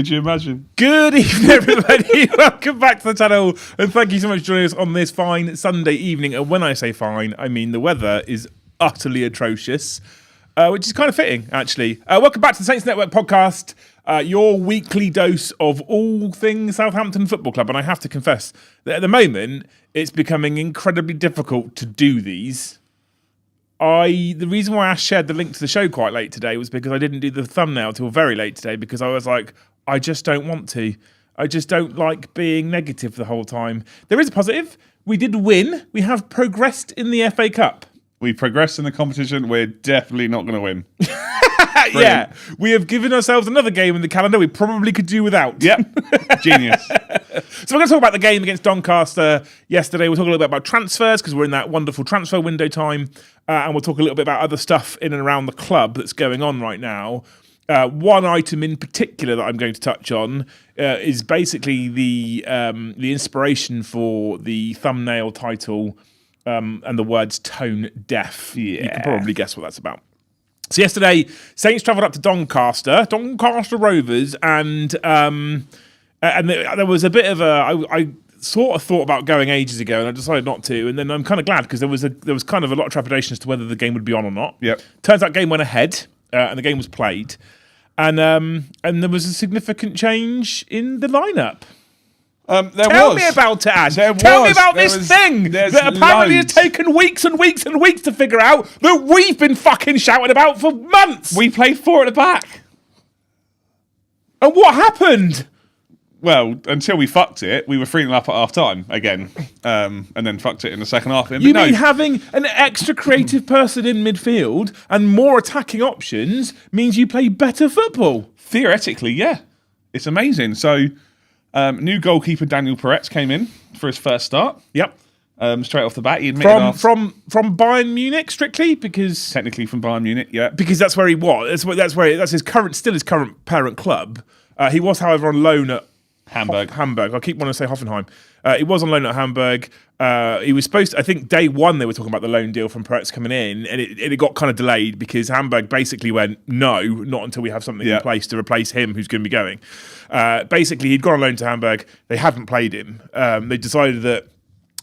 Could you imagine? Good evening, everybody. Welcome back to the channel, and thank you so much for joining us on this fine Sunday evening. And when I say fine, I mean the weather is utterly atrocious, which is kind of fitting, actually. Welcome back to the Saints Network podcast, your weekly dose of all things Southampton Football Club. And I have to confess that at the moment, it's becoming incredibly difficult to do these. The reason why I shared the link to the show quite late today was because I didn't do the thumbnail till very late today, because I was like, I just don't want to. I just don't like being negative the whole time. There is a positive. We did win. We have progressed in the FA Cup. We progressed in the competition. We're definitely not going to win. Yeah, we have given ourselves another game in the calendar we probably could do without. Yep, genius. So we're going to talk about the game against Doncaster yesterday. We'll talk a little bit about transfers because we're in that wonderful transfer window time. And we'll talk a little bit about other stuff in and around the club that's going on right now. One item in particular that I'm going to touch on is basically the inspiration for the thumbnail title and the words tone deaf. Yeah. You can probably guess what that's about. So yesterday, Saints travelled up to Doncaster Rovers, and there was a bit of I sort of thought about going ages ago, and I decided not to. And then I'm kind of glad because there was kind of a lot of trepidation as to whether the game would be on or not. Yep. Turns out, game went ahead, and the game was played, and there was a significant change in the lineup. Tell me about it, Ash. Tell me about this thing that apparently has taken weeks and weeks and weeks to figure out that we've been fucking shouting about for months. We played 4 at the back. And what happened? Well, until we fucked it, we were 3-0 up at half-time again, and then fucked it in the second half. You mean having an extra creative person in midfield and more attacking options means you play better football? Theoretically, yeah. It's amazing. So, new goalkeeper Daniel Peretz came in for his first start. Yep. Straight off the bat, he admitted from Bayern Munich strictly, because technically from Bayern Munich, yeah, because that's where he was. That's his current parent club. He was, however, on loan at Hamburg. I keep wanting to say Hoffenheim. He was on loan at Hamburg. He was supposed to, I think day one they were talking about the loan deal from Peretz coming in, and it got kind of delayed because Hamburg basically went, no, not until we have something in place to replace him who's going to be going. Basically, he'd gone on loan to Hamburg. They hadn't played him. They decided that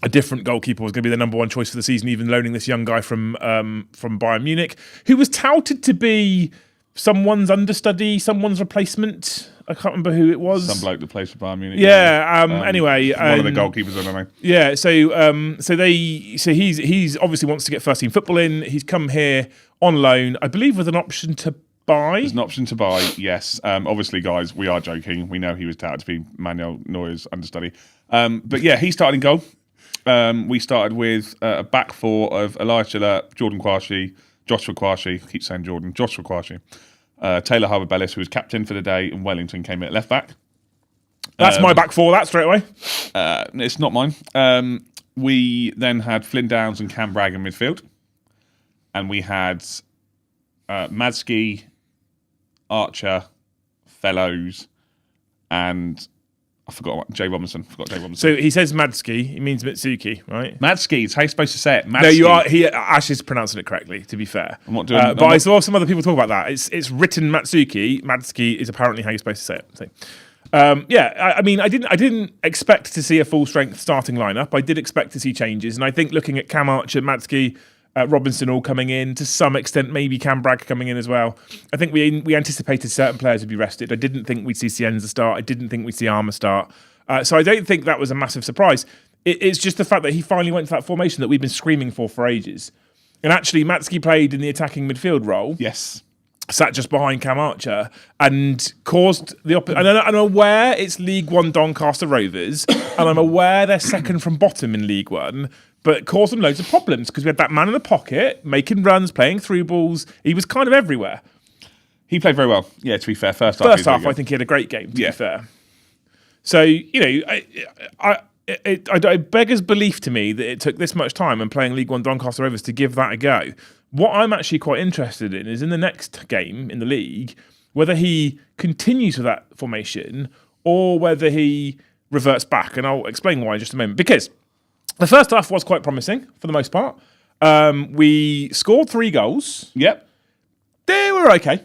a different goalkeeper was going to be the number one choice for the season, even loaning this young guy from Bayern Munich, who was touted to be someone's understudy, someone's replacement. I can't remember who it was. Some bloke that plays for Bayern Munich. Yeah. Anyway, one of the goalkeepers, I don't know. Yeah. So he's obviously wants to get first team football in. He's come here on loan, I believe, with an option to buy. There's an option to buy. Yes. Obviously, guys, we are joking. We know he was touted to be Manuel Neuer's understudy. But yeah, he started in goal. We started with a back four of Elias Gillett, Jordan Kwashi, Joshua Kwashi. I keep saying Jordan. Joshua Kwashi. Taylor Harbour-Bellis, who was captain for the day, and Wellington came in at left back. That's my back four, that straight away. It's not mine. We then had Flynn Downs and Cam Bragg in midfield. And we had Madsky, Archer, Fellows, and I forgot what, Jay Robinson. So he says Madsky, he means Mitsuki, right? Madsky, it's how you're supposed to say it. Madsky. No, you are. Ash is pronouncing it correctly, to be fair. I'm not doing but I saw some other people talk about that. It's written Matsuki. Madsky is apparently how you're supposed to say it. So, I mean, I didn't expect to see a full strength starting lineup. I did expect to see changes, and I think looking at Cam Archer, Madsky, Robinson all coming in, to some extent maybe Cam Bragg coming in as well. I think we anticipated certain players would be rested. I didn't think we'd see Cienza start. I didn't think we'd see Armour start. So I don't think that was a massive surprise. It's just the fact that he finally went to that formation that we've been screaming for ages. And actually, Matsky played in the attacking midfield role. Yes. Sat just behind Cam Archer and caused the opposite. And I'm aware it's League One Doncaster Rovers, and I'm aware they're second from bottom in League One, but it caused them loads of problems because we had that man in the pocket, making runs, playing through balls. He was kind of everywhere. He played very well. Yeah, to be fair. First half, I think he had a great game, to be fair. So, it beggars belief to me that it took this much time and playing League One Doncaster Rovers to give that a go. What I'm actually quite interested in is in the next game in the league, whether he continues with that formation or whether he reverts back. And I'll explain why in just a moment. Because the first half was quite promising for the most part. We scored 3 goals. Yep. They were okay.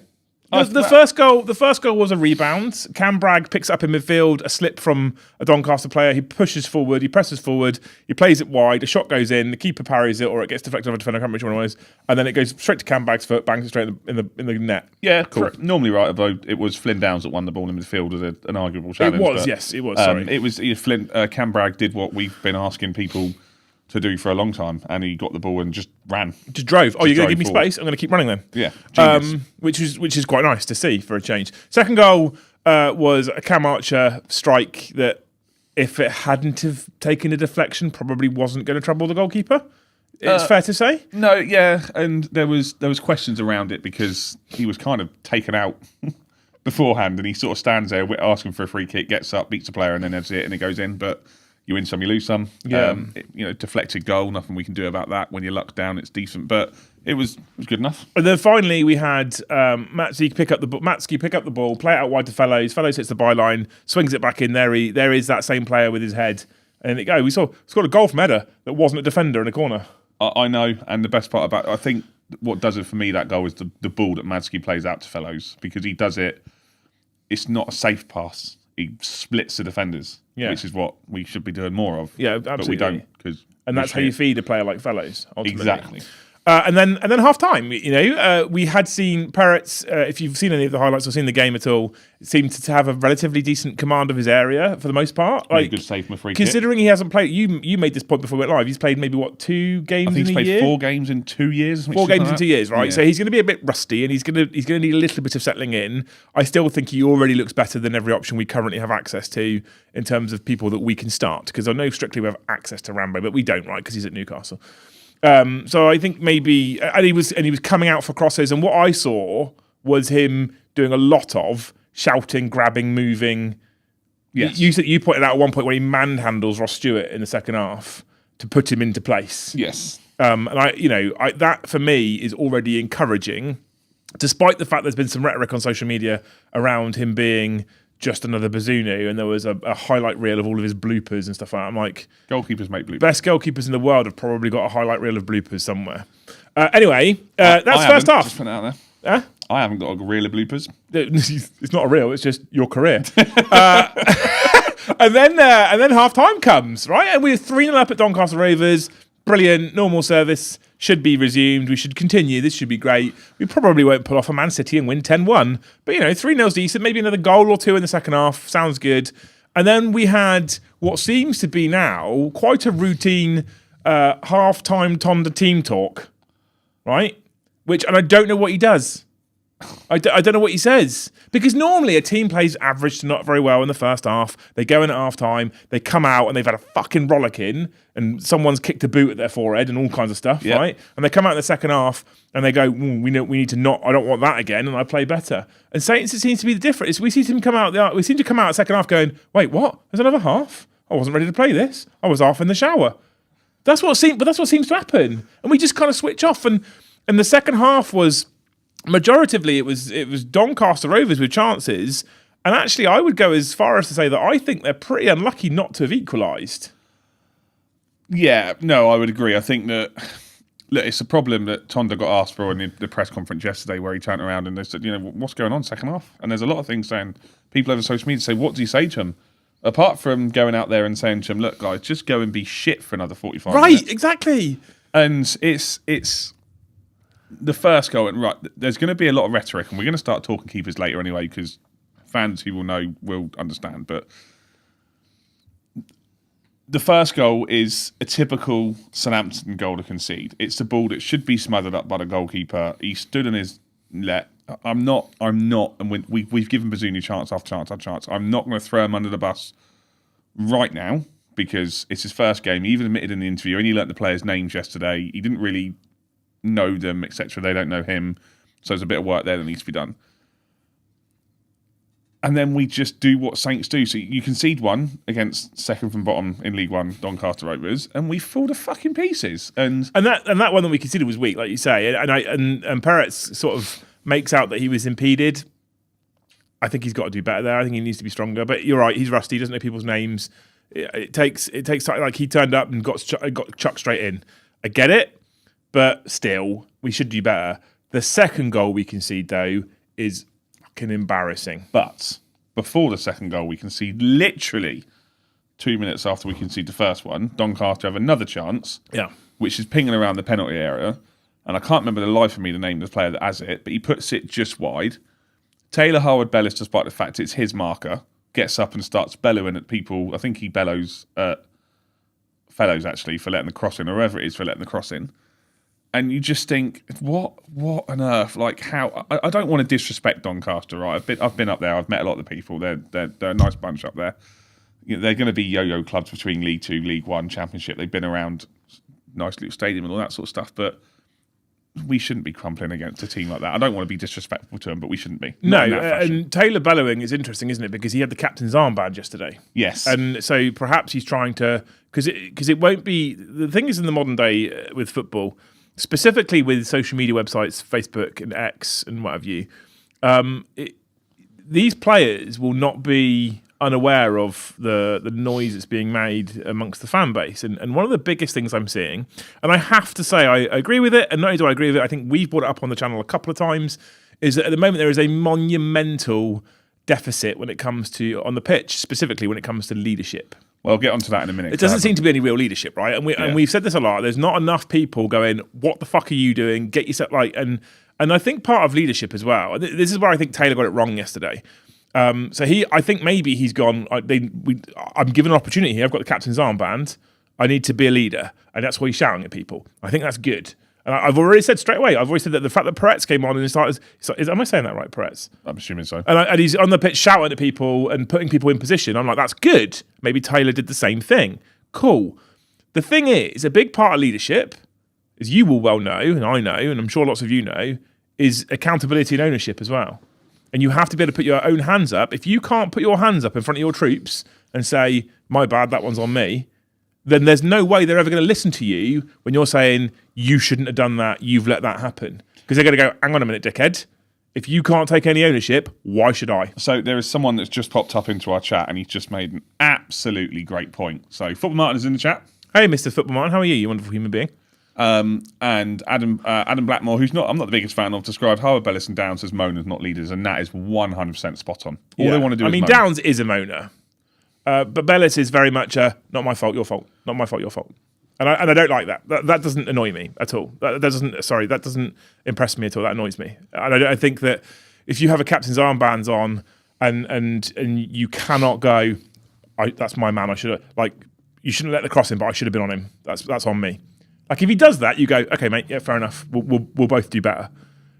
The first goal was a rebound. Cam Bragg picks it up in midfield, a slip from a Doncaster player. He pushes forward, he presses forward, he plays it wide. A shot goes in, the keeper parries it, or it gets deflected off a defender. I can't remember which one it was, and then it goes straight to Cam Bragg's foot, bangs it straight in the net. Yeah, cool. Normally right, although it was Flynn Downs that won the ball in midfield as an arguable challenge. It was, yes, it was. Sorry, it was Flynn. Cam Bragg did what we've been asking people to do for a long time, and he got the ball and just ran. Just drove. Oh, you're going to give me space? I'm going to keep running then. Yeah. Which is quite nice to see for a change. Second goal was a Cam Archer strike that, if it hadn't have taken a deflection, probably wasn't going to trouble the goalkeeper. It's fair to say. No, yeah, and there was questions around it because he was kind of taken out beforehand, and he sort of stands there asking for a free kick, gets up, beats the player, and then that's it, and it goes in. But you win some, you lose some. Yeah. Deflected goal, nothing we can do about that. When you're lucked down, it's decent, but it was good enough. And then finally, we had Matsky pick up the ball, play it out wide to Fellows. Fellows hits the byline, swings it back in. There is that same player with his head, and it go. We scored a goal from Eder that wasn't a defender in a corner. I know, and the best part about I think what does it for me, that goal, is the ball that Matsky plays out to Fellows, because he does it. It's not a safe pass. He splits the defenders, which is what we should be doing more of. Yeah, absolutely. But we don't, and that's how you feed a player like Fellows. Ultimately. Exactly. And then half time, we had seen Peretz. If you've seen any of the highlights or seen the game at all, seemed to have a relatively decent command of his area for the most part. Like, good save from a free kick. Considering he hasn't played, you made this point before we went live. He's played maybe 2 games in a year. He's played 4 games in 2 years. 4 games in 2 years, right? Yeah. So he's going to be a bit rusty, and he's going to need a little bit of settling in. I still think he already looks better than every option we currently have access to in terms of people that we can start. Because I know strictly we have access to Rambo, but we don't, right? Because he's at Newcastle. So I think maybe, and he was coming out for crosses, and what I saw was him doing a lot of shouting, grabbing, moving. Yes. You pointed out at one point when he manhandles Ross Stewart in the second half to put him into place. Yes. And that for me is already encouraging, despite the fact there's been some rhetoric on social media around him being just another Bazunu, and there was a highlight reel of all of his bloopers and stuff like that. I'm like, goalkeepers make bloopers. Best goalkeepers in the world have probably got a highlight reel of bloopers somewhere. Anyway, that's first half. Just put it out there. I haven't got a reel of bloopers. It's not a reel. It's just your career. And then half time comes, right? And we're 3-0 up at Doncaster Rovers. Brilliant, normal service should be resumed. We should continue. This should be great. We probably won't pull off a Man City and win 10-1. But, 3-0's decent. Maybe another goal or 2 in the second half. Sounds good. And then we had what seems to be now quite a routine half-time Tonda team talk, right? And I don't know what he does. I don't know what he says. Because normally a team plays average to not very well in the first half. They go in at half time, they come out and they've had a fucking rollicking, and someone's kicked a boot at their forehead and all kinds of stuff, right? And they come out in the second half and they go, we need to not, I don't want that again, and I play better. And Saints, it seems to be the difference. We seem to come out at second half going, wait, what? There's another half? I wasn't ready to play this. I was half in the shower. That's what seems to happen. And we just kind of switch off. And the second half was, majoritively, it was Doncaster Rovers with chances, and actually I would go as far as to say that I think they're pretty unlucky not to have equalised. Yeah, no, I would agree. I think that, look, it's a problem that Tonda got asked for in the press conference yesterday, where he turned around and they said, what's going on second half? And there's a lot of things saying, people over social media say, what do you say to him? Apart from going out there and saying to him, look, guys, just go and be shit for another 45 minutes. Right, exactly. And it's the first goal, and right, there's going to be a lot of rhetoric, and we're going to start talking keepers later anyway, because fans who will know will understand. But the first goal is a typical Southampton goal to concede. It's the ball that should be smothered up by the goalkeeper. He stood in his let. I'm not, and we've given Bazunu chance after chance after chance. I'm not going to throw him under the bus right now, because it's his first game. He even admitted in the interview, and he learnt the players' names yesterday. He didn't really know them, etc. They don't know him, so there's a bit of work there that needs to be done. And then we just do what Saints do. So you concede one against second from bottom in League One, Doncaster Rovers, and we fall to fucking pieces. And that one that we conceded was weak, like you say. And Peretz sort of makes out that he was impeded. I think he's got to do better there. I think he needs to be stronger. But you're right, he's rusty. He doesn't know people's names. It takes time. Like, he turned up and got chucked straight in. I get it. But still, we should do better. The second goal we concede, though, is fucking embarrassing. But before the second goal, we concede literally 2 minutes after we concede the first one. Doncaster have another chance, which is pinging around the penalty area. And I can't remember the life of me the name of the player that has it, but he puts it just wide. Taylor Harwood-Bellis, despite the fact it's his marker, gets up and starts bellowing at people. I think he bellows at Fellows, actually, for letting the cross in, or whoever it is for letting the cross in. And you just think, what on earth? Like, how? I don't want to disrespect Doncaster, right? I've been up there. I've met a lot of the people. They're a nice bunch up there. You know, they're going to be yo-yo clubs between League Two, League One, Championship. They've been around, nice little stadium and all that sort of stuff. But we shouldn't be crumpling against a team like that. I don't want to be disrespectful to them, but we shouldn't be. No, and Taylor bellowing is interesting, isn't it? Because he had the captain's armband yesterday. Yes. And so perhaps he's trying to... Because it won't be... The thing is in the modern day with football, specifically with social media websites, Facebook and X and what have you, these players will not be unaware of the noise that's being made amongst the fan base. And one of the biggest things I'm seeing, and I have to say I agree with it, and not only do I agree with it, I think we've brought it up on the channel a couple of times, is that at the moment there is a monumental deficit when it comes to, on the pitch, specifically when it comes to leadership. Well, I'll get onto that in a minute. It doesn't seem to be any real leadership, right? And we've said this a lot. There's not enough people going, what the fuck are you doing? Get yourself like, and I think part of leadership as well. This is where I think Taylor got it wrong yesterday. I think maybe he's gone. I'm given an opportunity here. I've got the captain's armband. I need to be a leader, and that's why he's shouting at people. I think that's good. And I've already said straight away. I've already said that the fact that Peretz came on and started. Am I saying that right, Peretz? I'm assuming so. And he's on the pitch shouting at people and putting people in position. I'm like, that's good. Maybe Taylor did the same thing. Cool. The thing is, a big part of leadership, as you will well know, and I know, and I'm sure lots of you know, is accountability and ownership as well. And you have to be able to put your own hands up. If you can't put your hands up in front of your troops and say, my bad, that one's on me, then there's no way they're ever going to listen to you when you're saying, you shouldn't have done that, you've let that happen. Because they're going to go, hang on a minute, dickhead. If you can't take any ownership, why should I? So there is someone that's just popped up into our chat and he's just made an absolutely great point. So Football Martin is in the chat. Hey, Mr. Football Martin, how are you? You wonderful human being. And Adam Blackmore, I'm not the biggest fan of, described Harwood-Bellis and Downs as moaners, not leaders, and that is 100% spot on. All they want to do is moan. Downs is a moaner. But Bellis is very much not my fault, your fault. Not my fault, your fault. And I don't like that. That doesn't annoy me at all. That doesn't impress me at all. That annoys me. And I think that if you have a captain's armbands on and you cannot go, that's my man. You shouldn't let the cross in, but I should have been on him. That's on me. Like if he does that, you go, okay, mate, yeah, fair enough. We'll both do better.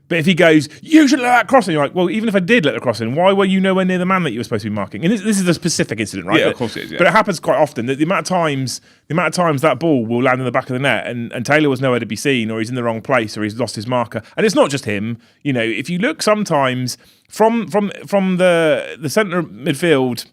But if he goes, you shouldn't let that cross in, you're like, well, even if I did let the cross in, why were you nowhere near the man that you were supposed to be marking? And this is a specific incident, right? Yeah, of course it is. Yeah. But it happens quite often. The amount of times that ball will land in the back of the net, and Taylor was nowhere to be seen, or he's in the wrong place, or he's lost his marker. And it's not just him. You know, if you look sometimes from the centre midfield,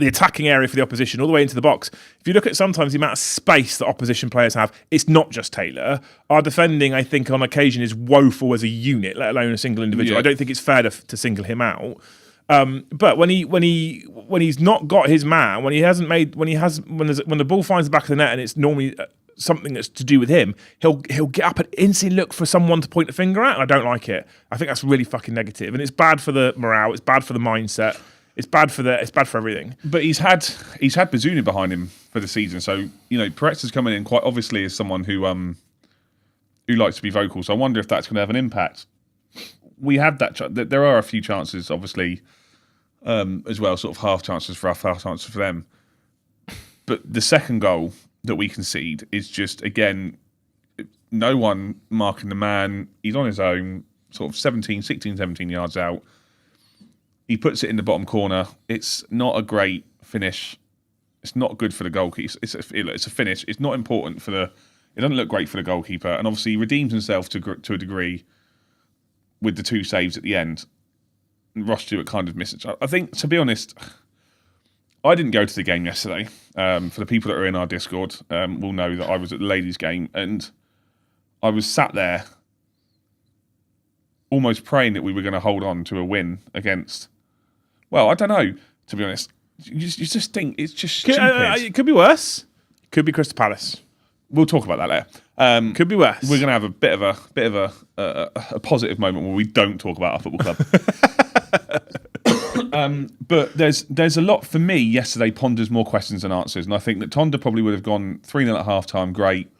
the attacking area for the opposition, all the way into the box. If you look at sometimes the amount of space that opposition players have, it's not just Taylor. Our defending, I think, on occasion is woeful as a unit, let alone a single individual. Yeah. I don't think it's fair to single him out. But when he's not got his man, when the ball finds the back of the net and it's normally something that's to do with him, he'll get up and instantly look for someone to point the finger at, and I don't like it. I think that's really fucking negative, and it's bad for the morale. It's bad for the mindset. It's bad for everything. But he's had Bazunu behind him for the season, so you know Peretz is coming in quite obviously as someone who likes to be vocal. So I wonder if that's going to have an impact. We had that. There are a few chances, obviously, as well, sort of half chances for us, half chances for them. But the second goal that we concede is just again, no one marking the man. He's on his own, sort of 16, 17 yards out. He puts it in the bottom corner. It's not a great finish. It's not good for the goalkeeper. It's a finish. It's not important for the. It doesn't look great for the goalkeeper, and obviously he redeems himself to a degree with the two saves at the end. Ross Stewart kind of missed it. I think, to be honest, I didn't go to the game yesterday. For the people that are in our Discord, will know that I was at the ladies' game, and I was sat there almost praying that we were going to hold on to a win against. Well, I don't know, to be honest. You just think it's just stupid. It could be worse. It could be Crystal Palace. We'll talk about that later. Could be worse. We're going to have a bit of a positive moment where we don't talk about our football club. But there's a lot for me. Yesterday ponders more questions than answers, and I think that Tonda probably would have gone 3-0 at half time. Great,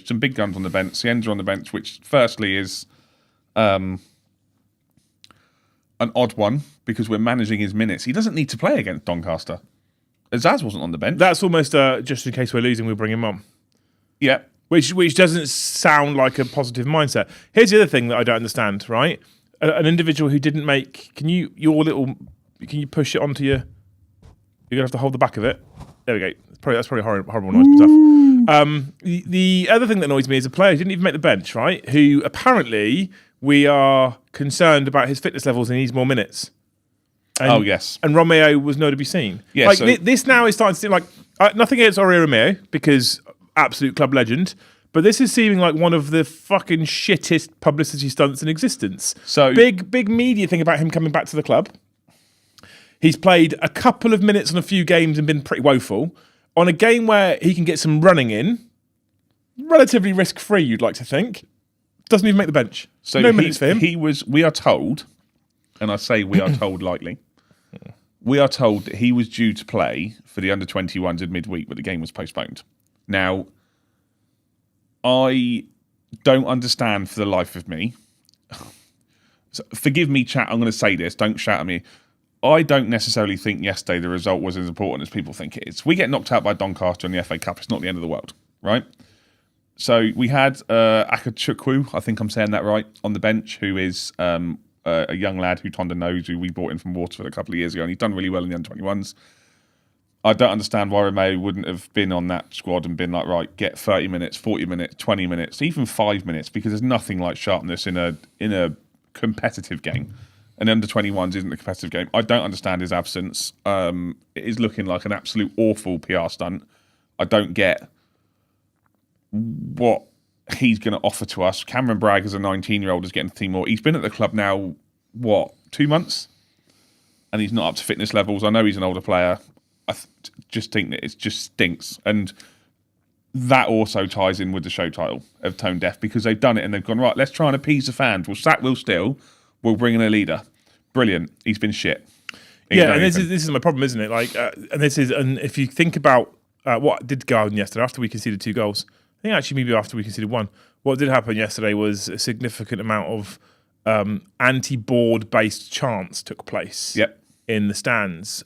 some big guns on the bench. Cienza on the bench, which firstly is an odd one because we're managing his minutes. He doesn't need to play against Doncaster. Azaz wasn't on the bench. That's almost just in case we're losing, we'll bring him on. Yeah. Which doesn't sound like a positive mindset. Here's the other thing that I don't understand, right? An individual who didn't make... Can you push it onto your... You're going to have to hold the back of it. There we go. That's probably horrible noise stuff. The other thing that annoys me is a player who didn't even make the bench, right? Who apparently we are concerned about his fitness levels and he needs more minutes. Yes. And Romeo was nowhere to be seen. Yeah, this now is starting to seem like... nothing against Aurelio Romeo, because... absolute club legend, but this is seeming like one of the fucking shittest publicity stunts in existence. So big media thing about him coming back to the club. He's played a couple of minutes on a few games and been pretty woeful. On a game where he can get some running in, relatively risk-free, you'd like to think. Doesn't even make the bench. So no minutes for him. We are told, and I say we are told lightly, we are told that he was due to play for the under-21s in midweek, but the game was postponed. Now, I don't understand for the life of me. So forgive me, chat, I'm going to say this, don't shout at me. I don't necessarily think yesterday the result was as important as people think it is. We get knocked out by Doncaster in the FA Cup, it's not the end of the world, right? So we had Akachukwu, I think I'm saying that right, on the bench, who is a young lad who Tonda knows, who we brought in from Waterford a couple of years ago, and he's done really well in the under-21s. I don't understand why Romeo wouldn't have been on that squad and been like, right, get 30 minutes, 40 minutes, 20 minutes, even 5 minutes, because there's nothing like sharpness in a competitive game. And under-21s isn't a competitive game. I don't understand his absence. It is looking like an absolute awful PR stunt. I don't get what he's going to offer to us. Cameron Bragg, as a 19-year-old, is getting the team more. He's been at the club now, 2 months? And he's not up to fitness levels. I know he's an older player. I just think that it just stinks. And that also ties in with the show title of Tone Deaf, because they've done it and they've gone, right, let's try and appease the fans. We'll sack Will Steele. We'll bring in a leader. Brilliant. He's been shit. And this is my problem, isn't it? And if you think about what did go on yesterday after we conceded 2 goals, I think actually maybe after we conceded 1, what did happen yesterday was a significant amount of anti-board based chants took place in the stands.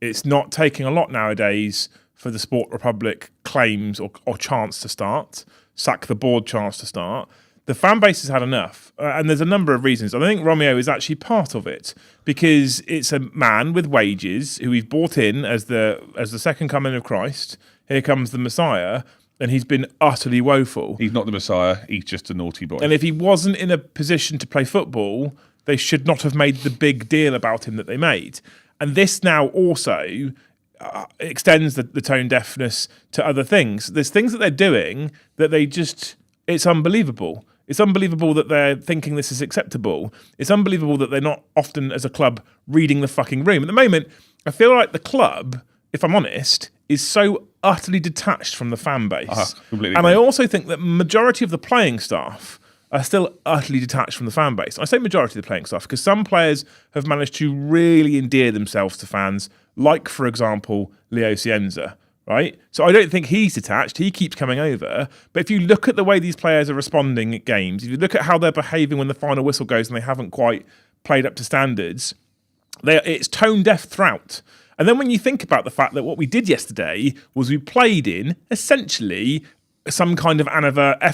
It's not taking a lot nowadays for the Sport Republic claims or chants to start, sack the board chants to start. The fan base has had enough, and there's a number of reasons. I think Romeo is actually part of it, because it's a man with wages who we've brought in as the second coming of Christ. Here comes the Messiah, and he's been utterly woeful. He's not the Messiah, he's just a naughty boy. And if he wasn't in a position to play football, they should not have made the big deal about him that they made. And this now also extends the tone deafness to other things. There's things that they're doing that it's unbelievable. It's unbelievable that they're thinking this is acceptable. It's unbelievable that they're not often, as a club, reading the fucking room. At the moment, I feel like the club, if I'm honest, is so utterly detached from the fan base. Completely. And I also think that majority of the playing staff are still utterly detached from the fan base. I say majority of the playing staff because some players have managed to really endear themselves to fans, like, for example, Leo Cienza, right? So I don't think he's detached. He keeps coming over. But if you look at the way these players are responding at games, if you look at how they're behaving when the final whistle goes and they haven't quite played up to standards, it's tone deaf throughout. And then when you think about the fact that what we did yesterday was we played in, essentially, some kind of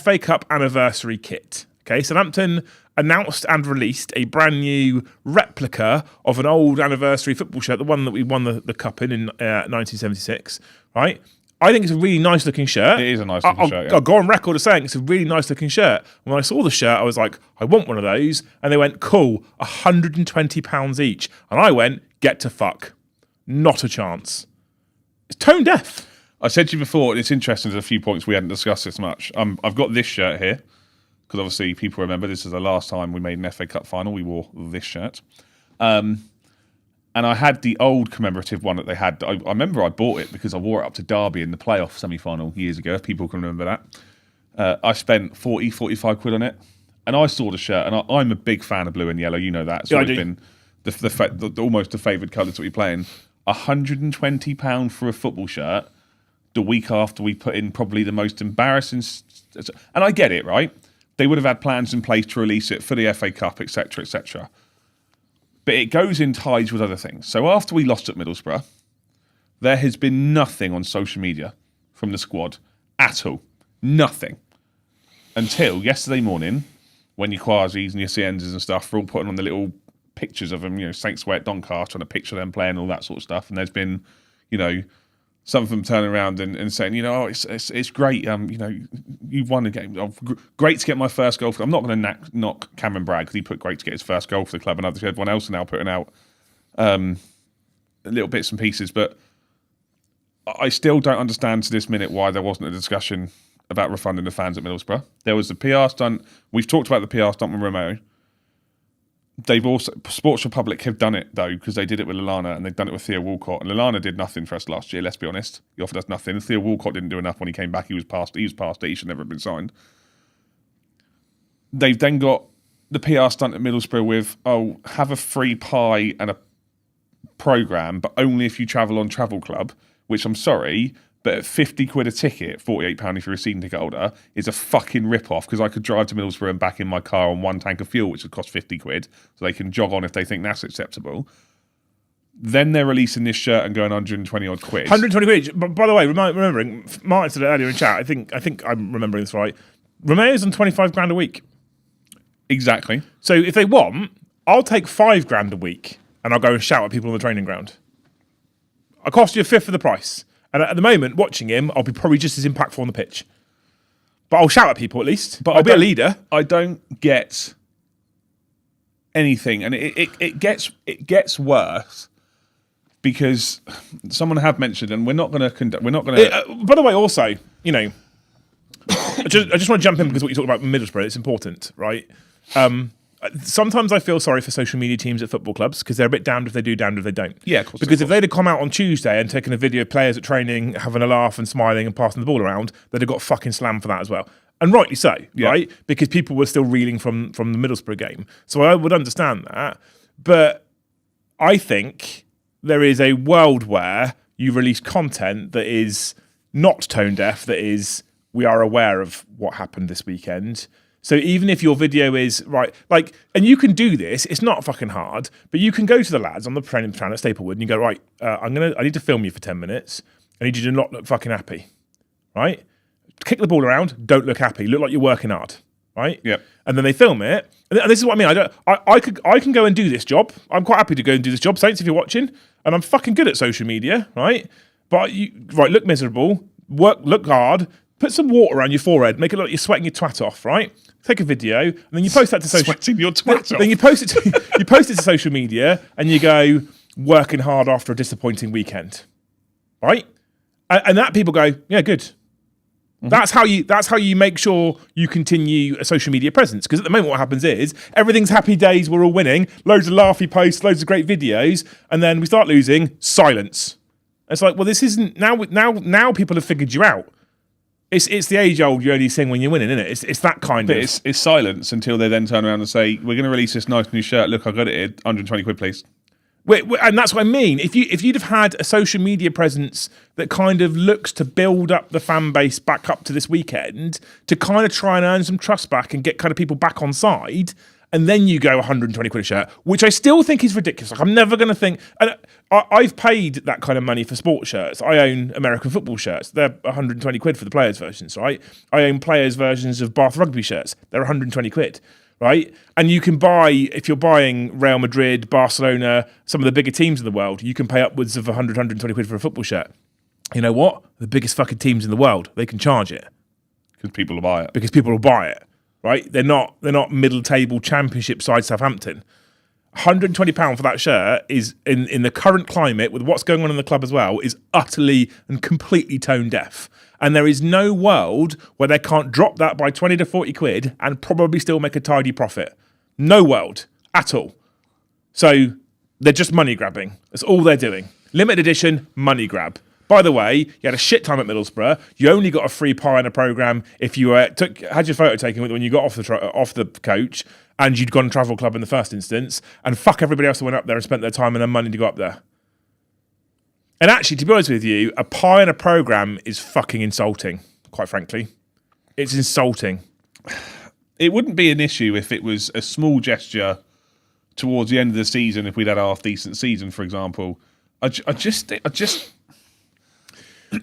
FA Cup anniversary kit. Okay, Southampton announced and released a brand new replica of an old anniversary football shirt, the one that we won the cup in 1976, right? I think it's a really nice looking shirt. It is a nice looking shirt. I'll go on record as saying it's a really nice looking shirt. When I saw the shirt, I was like, I want one of those. And they went, cool, £120 each. And I went, get to fuck. Not a chance. It's tone deaf. I said to you before, and it's interesting, there's a few points we hadn't discussed this much. I've got this shirt here, because obviously people remember this is the last time we made an FA Cup final. We wore this shirt. And I had the old commemorative one that they had. I remember I bought it because I wore it up to Derby in the playoff semi-final years ago, if people can remember that. I spent 45 quid on it. And I saw the shirt, and I'm a big fan of blue and yellow. You know that. It's always been almost the favoured colours that we play in. £120 for a football shirt the week after we put in probably the most embarrassing. And I get it, right? They would have had plans in place to release it for the FA Cup, etc., etc. But it goes in ties with other things. So after we lost at Middlesbrough, there has been nothing on social media from the squad at all. Nothing. Until yesterday morning, when your Quasis and your Cienzas and stuff were all putting on the little pictures of them, Saints away at Doncaster, and a picture of them playing, all that sort of stuff. And there's been, some of them turning around and saying, oh, it's great. You've won the game. Oh, great to get my first goal. I'm not going to knock Cameron Bragg because he put great to get his first goal for the club, and everyone else are now putting out little bits and pieces. But I still don't understand to this minute why there wasn't a discussion about refunding the fans at Middlesbrough. There was the PR stunt. We've talked about the PR stunt with Romeo. They've also, Sports Republic have done it though, because they did it with Lallana and they've done it with Theo Walcott. And Lallana did nothing for us last year, let's be honest. He offered us nothing. Theo Walcott didn't do enough when he came back. He was past it. He should never have been signed. They've then got the PR stunt at Middlesbrough with, have a free pie and a programme, but only if you travel on Travel Club, which I'm sorry, but at 50 quid a ticket, £48 if you're a season ticket holder, is a fucking rip-off, because I could drive to Middlesbrough and back in my car on one tank of fuel, which would cost 50 quid, so they can jog on if they think that's acceptable. Then they're releasing this shirt and going 120 odd quid. 120 quid. But by the way, remembering, Martin said it earlier in chat, I think I'm remembering this right. Romeo's on 25 grand a week. Exactly. So if they want, I'll take 5 grand a week and I'll go and shout at people on the training ground. I'll cost you a fifth of the price. And at the moment, watching him, I'll be probably just as impactful on the pitch. But I'll shout at people at least. But I'll be a leader. I don't get anything, and it gets worse because someone have mentioned, and we're not going to. By the way, also, I just want to jump in because what you talked about Middlesbrough, it's important, right? Sometimes I feel sorry for social media teams at football clubs because they're a bit damned if they do, damned if they don't. Yeah, of course. Because if they'd have come out on Tuesday and taken a video of players at training, having a laugh and smiling and passing the ball around, they'd have got fucking slammed for that as well. And rightly so, right? Because people were still reeling from the Middlesbrough game. So I would understand that. But I think there is a world where you release content that is not tone deaf, that is, we are aware of what happened this weekend. So even if your video is right, and you can do this, it's not fucking hard, but you can go to the lads on the training plan at Staplewood and you go, right, I need to film you for 10 minutes. I need you to not look fucking happy, right? Kick the ball around, don't look happy, look like you're working hard, right? Yep. And then they film it, and this is what I mean. I can go and do this job. I'm quite happy to go and do this job, Saints, if you're watching, and I'm fucking good at social media, right? But look miserable, look hard. Put some water around your forehead, make it look like you're sweating your twat off, right? Take a video, and then you post that to social. Sweating your twat off. Then you post it to social media, and you go working hard after a disappointing weekend, right? And that people go, yeah, good. Mm-hmm. That's how you make sure you continue a social media presence. Because at the moment, what happens is everything's happy days, we're all winning, loads of laughy posts, loads of great videos, and then we start losing, silence. It's like, well, this isn't now. People have figured you out. It's the age-old you only sing when you're winning, isn't it? It's that kind of... It's silence until they then turn around and say, we're going to release this nice new shirt. Look, I got it here. 120 quid, please. And that's what I mean. If you'd have had a social media presence that kind of looks to build up the fan base back up to this weekend, to kind of try and earn some trust back and get kind of people back on side, and then you go 120 quid a shirt, which I still think is ridiculous. I'm never going to think... And I've paid that kind of money for sports shirts. I own American football shirts. They're 120 quid for the players' versions, right? I own players' versions of Bath rugby shirts. They're 120 quid, right? And you can buy, if you're buying Real Madrid, Barcelona, some of the bigger teams in the world, you can pay upwards of 120 quid for a football shirt. You know what? The biggest fucking teams in the world, they can charge it. Because people will buy it. Because people will buy it. Right? They're not middle table championship side Southampton. £120 for that shirt is in the current climate with what's going on in the club as well is utterly and completely tone deaf. And there is no world where they can't drop that by 20 to 40 quid and probably still make a tidy profit. No world at all. So they're just money grabbing. That's all they're doing. Limited edition, money grab. By the way, you had a shit time at Middlesbrough. You only got a free pie in a programme if you had your photo taken when you got off the coach and you'd gone to Travel Club in the first instance, and fuck everybody else that went up there and spent their time and their money to go up there. And actually, to be honest with you, a pie in a programme is fucking insulting, quite frankly. It's insulting. It wouldn't be an issue if it was a small gesture towards the end of the season, if we'd had a half-decent season, for example. I just...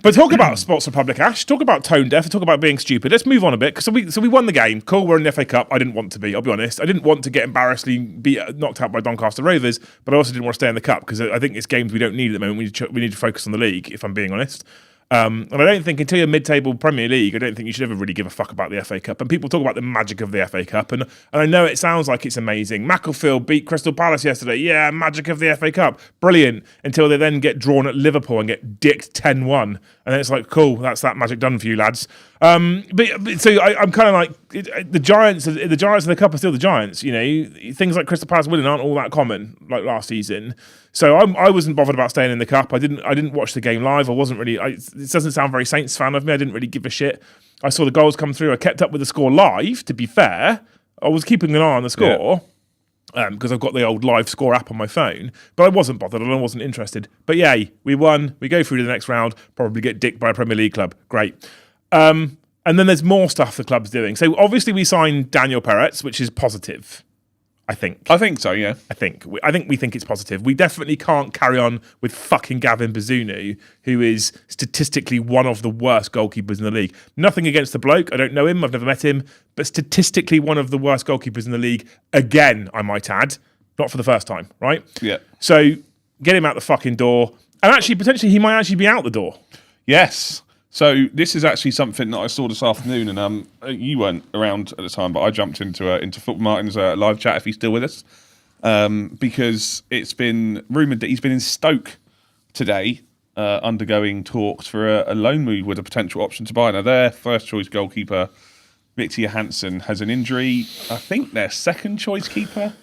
But talk about Sports Republic, Ash. Talk about tone deaf. Talk about being stupid. Let's move on a bit. So we won the game. Cool, we're in the FA Cup. I didn't want to be, I'll be honest. I didn't want to get embarrassingly knocked out by Doncaster Rovers, but I also didn't want to stay in the Cup because I think it's games we don't need at the moment. We need to focus on the league, if I'm being honest. And I don't think until you're mid-table Premier League, I don't think you should ever really give a fuck about the FA Cup. And people talk about the magic of the FA Cup, and I know it sounds like it's amazing. Macclesfield beat Crystal Palace yesterday. Yeah, magic of the FA Cup. Brilliant. Until they then get drawn at Liverpool and get dicked 10-1. And then it's like, cool, that's that magic done for you, lads. But so I'm kind of like, the Giants of the Cup are still the Giants. You know, things like Crystal Palace winning aren't all that common like last season. So I wasn't bothered about staying in the Cup. I didn't watch the game live. I wasn't really. It doesn't sound very Saints fan of me. I didn't really give a shit. I saw the goals come through. I kept up with the score live. To be fair, I was keeping an eye on the score because I've got the old live score app on my phone. But I wasn't bothered and I wasn't interested. But yay, we won. We go through to the next round. Probably get dicked by a Premier League club. Great. And then there's more stuff the club's doing. So obviously we signed Daniel Peretz, which is positive. I think so, yeah. I think we think it's positive. We definitely can't carry on with fucking Gavin Bazunu, who is statistically one of the worst goalkeepers in the league. Nothing against the bloke. I don't know him. I've never met him. But statistically one of the worst goalkeepers in the league. Again, I might add. Not for the first time, right? Yeah. So get him out the fucking door. And actually, potentially, he might actually be out the door. Yes. So this is actually something that I saw this afternoon, and you weren't around at the time, but I jumped into Football Martin's live chat if he's still with us, because it's been rumoured that he's been in Stoke today, undergoing talks for a loan move with a potential option to buy. Now their first choice goalkeeper, Victor Johansson, has an injury. I think their second choice keeper.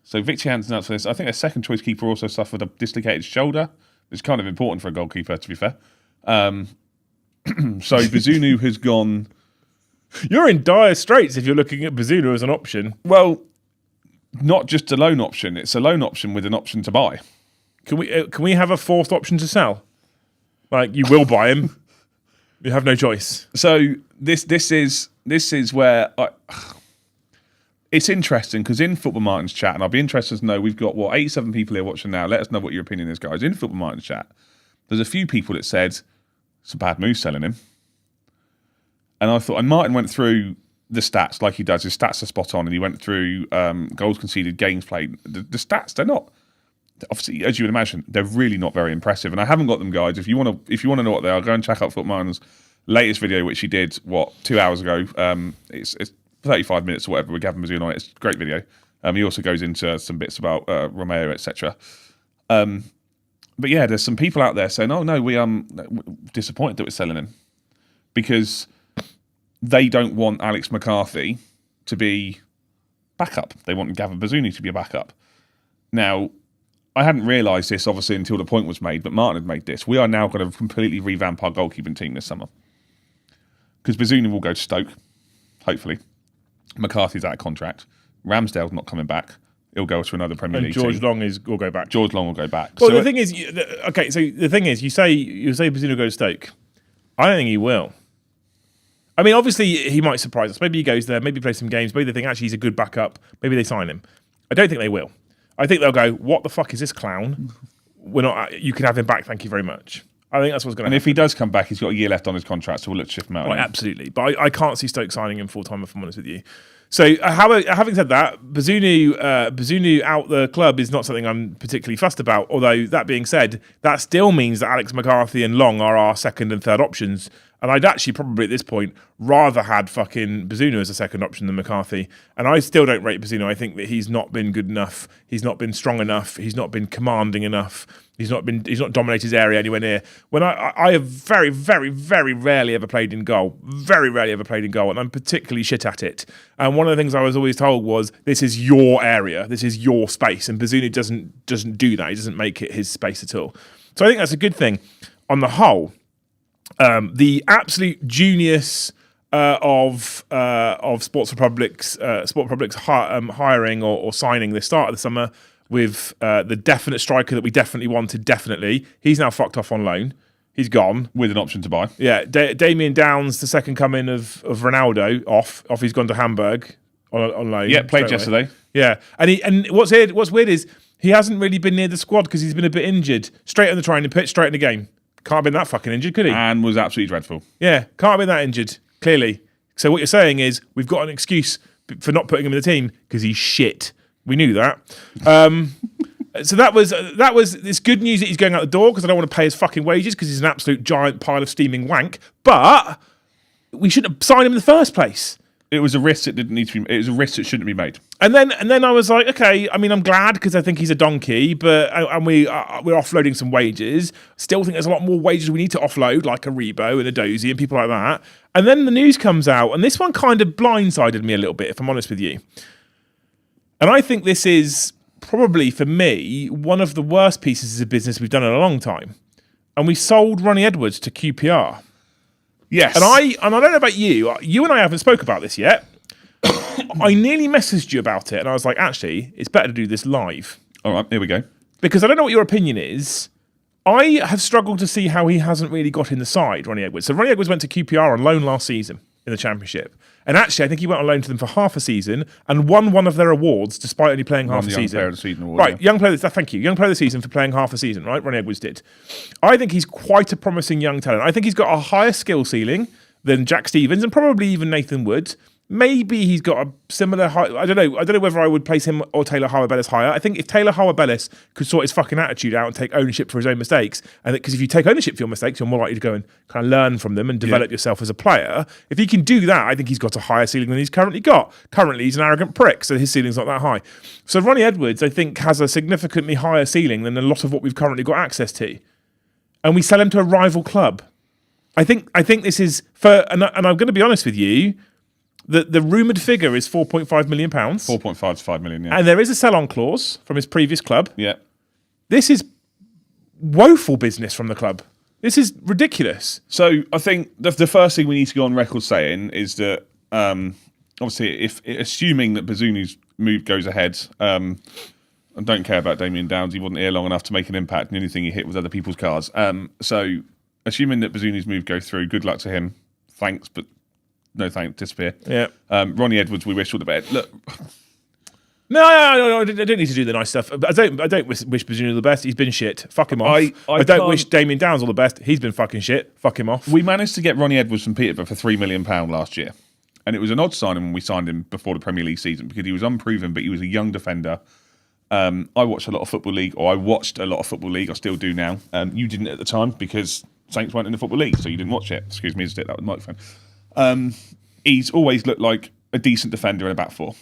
So Victor Johansson out for this. I think their second choice keeper also suffered a dislocated shoulder. It's kind of important for a goalkeeper, to be fair. So Bazunu has gone. You're in dire straits if you're looking at Bazunu as an option. Well, not just a loan option; it's a loan option with an option to buy. Can we have a fourth option to sell? Like you will buy him, you have no choice. So this is where it's interesting because in Football Martin's chat, and I'll be interested to know, we've got 87 people here watching now. Let us know what your opinion is, guys. In Football Martin's chat, there's a few people that said it's a bad move selling him. And I thought, and Martin went through the stats like he does. His stats are spot on, and he went through goals conceded, games played. The stats, they're not, obviously, as you would imagine, they're really not very impressive. And I haven't got them, guys. If you want to know what they are, go and check out Foot Martin's latest video, which he did 2 hours ago. It's 35 minutes or whatever with Gavin Bazunu on it. It's a great video. He also goes into some bits about Romeo, etc. But yeah, there's some people out there saying, "Oh no, we're disappointed that we're selling him," because they don't want Alex McCarthy to be backup. They want Gavin Bazunu to be a backup. Now, I hadn't realised this obviously until the point was made, but Martin had made this. We are now going to completely revamp our goalkeeping team this summer because Bazunu will go to Stoke, hopefully. McCarthy's out of contract. Ramsdale's not coming back. He'll go to another Premier League George team. Long will go back. George Long will go back. Well, the thing is, okay. So the thing is, you say Bazunu will go to Stoke. I don't think he will. I mean, obviously he might surprise us. Maybe he goes there. Maybe he plays some games. Maybe they think actually he's a good backup. Maybe they sign him. I don't think they will. I think they'll go, "What the fuck is this clown? We're not. You can have him back. Thank you very much." I think that's what's going to happen. And if he does come back, he's got a year left on his contract, so we'll look to shift him out. Right, absolutely. But I can't see Stoke signing him full time, if I'm honest with you. So, having said that, Bazunu out the club is not something I'm particularly fussed about. Although, that being said, that still means that Alex McCarthy and Long are our second and third options. And I'd actually probably at this point rather had fucking Bazunu as a second option than McCarthy. And I still don't rate Bazunu. I think that he's not been good enough. He's not been strong enough. He's not been commanding enough. He's not dominated his area anywhere near. When I have very, very, very rarely ever played in goal. Very rarely ever played in goal, and I'm particularly shit at it. And one of the things I was always told was, this is your area, this is your space. And Bazunu doesn't do that. He doesn't make it his space at all. So I think that's a good thing. on the whole, the absolute genius of Sports Republic's hiring or signing the start of the summer with the definite striker that we definitely wanted. Definitely, he's now fucked off on loan. He's gone with an option to buy. Yeah, Damien Downs, the second coming of Ronaldo, off. He's gone to Hamburg on loan. Yeah, played yesterday. Yeah, and what's weird is he hasn't really been near the squad because he's been a bit injured. Straight on the training pitch, straight in the game. Can't have been that fucking injured, could he? And was absolutely dreadful. Yeah, can't have been that injured, clearly. So what you're saying is we've got an excuse for not putting him in the team because he's shit. We knew that. So that was it's good news that he's going out the door because I don't want to pay his fucking wages because he's an absolute giant pile of steaming wank. But we shouldn't have signed him in the first place. It was a risk that didn't need to be. It was a risk that shouldn't be made. And then I was like, okay. I mean, I'm glad because I think he's a donkey, but we're offloading some wages. Still think there's a lot more wages we need to offload, like a Rebo and a Dozy and people like that. And then the news comes out, and this one kind of blindsided me a little bit, if I'm honest with you. And I think this is probably for me one of the worst pieces of business we've done in a long time. And we sold Ronnie Edwards to QPR. Yes. And I don't know about you. You and I haven't spoke about this yet. I nearly messaged you about it, and I was like, actually, it's better to do this live. All right, here we go. Because I don't know what your opinion is. I have struggled to see how he hasn't really got in the side, Ronnie Edwards. So Ronnie Edwards went to QPR on loan last season in the Championship. And actually, I think he went on loan to them for half a season and won one of their awards despite only playing half a season. Young Player of the Season award. Right, Young Player. Thank you, Young Player of the Season for playing half a season. Right, Ronnie Edwards did. I think he's quite a promising young talent. I think he's got a higher skill ceiling than Jack Stevens and probably even Nathan Wood. Maybe he's got a similar high. I don't know whether I would place him or Taylor Harwood-Bellis higher. I think if Taylor Harwood-Bellis could sort his fucking attitude out and take ownership for his own mistakes, and because if you take ownership for your mistakes, you're more likely to go and kind of learn from them and develop yourself as a player. If he can do that, I think he's got a higher ceiling than he's currently got. Currently, he's an arrogant prick, so his ceiling's not that high. So Ronnie Edwards, I think, has a significantly higher ceiling than a lot of what we've currently got access to. And we sell him to a rival club. I think this is for, and I'm going to be honest with you. The rumoured figure is £4.5 million. 4.5 to 5 million, yeah. And there is a sell-on clause from his previous club. Yeah. This is woeful business from the club. This is ridiculous. So I think the first thing we need to go on record saying is that obviously if assuming that Bazuni's move goes ahead, I don't care about Damien Downs. He wasn't here long enough to make an impact, and the only thing he hit was other people's cars. So assuming that Bazuni's move goes through, good luck to him. Thanks, but no thanks, disappear. Yeah. Ronnie Edwards, we wish all the best. Look. No, I don't need to do the nice stuff. I don't wish Bazunu the best. He's been shit. Fuck him off. I don't wish Damien Downs all the best. He's been fucking shit. Fuck him off. We managed to get Ronnie Edwards from Peterborough for £3 million last year. And it was an odd signing when we signed him before the Premier League season because he was unproven, but he was a young defender. I watched a lot of Football League, or I watched a lot of Football League. I still do now. You didn't at the time because Saints weren't in the Football League, so you didn't watch it. Excuse me, I just did that with the microphone. He's always looked like a decent defender in a back four.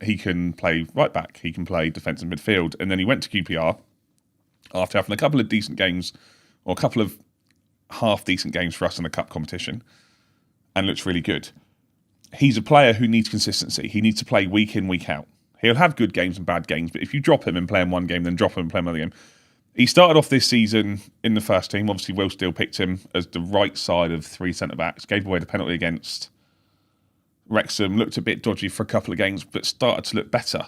He can play right back. He can play defensive midfield. And then he went to QPR after having a couple of decent games, or a couple of half-decent games for us in the cup competition, and looks really good. He's a player who needs consistency. He needs to play week in, week out. He'll have good games and bad games, but if you drop him and play him one game, then drop him and play another game. He started off this season in the first team. Obviously, Will Steele picked him as the right side of three centre-backs, gave away the penalty against Wrexham, looked a bit dodgy for a couple of games, but started to look better.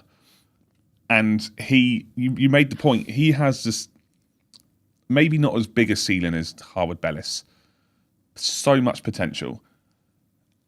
And you made the point, he has this maybe not as big a ceiling as Harwood-Bellis. So much potential.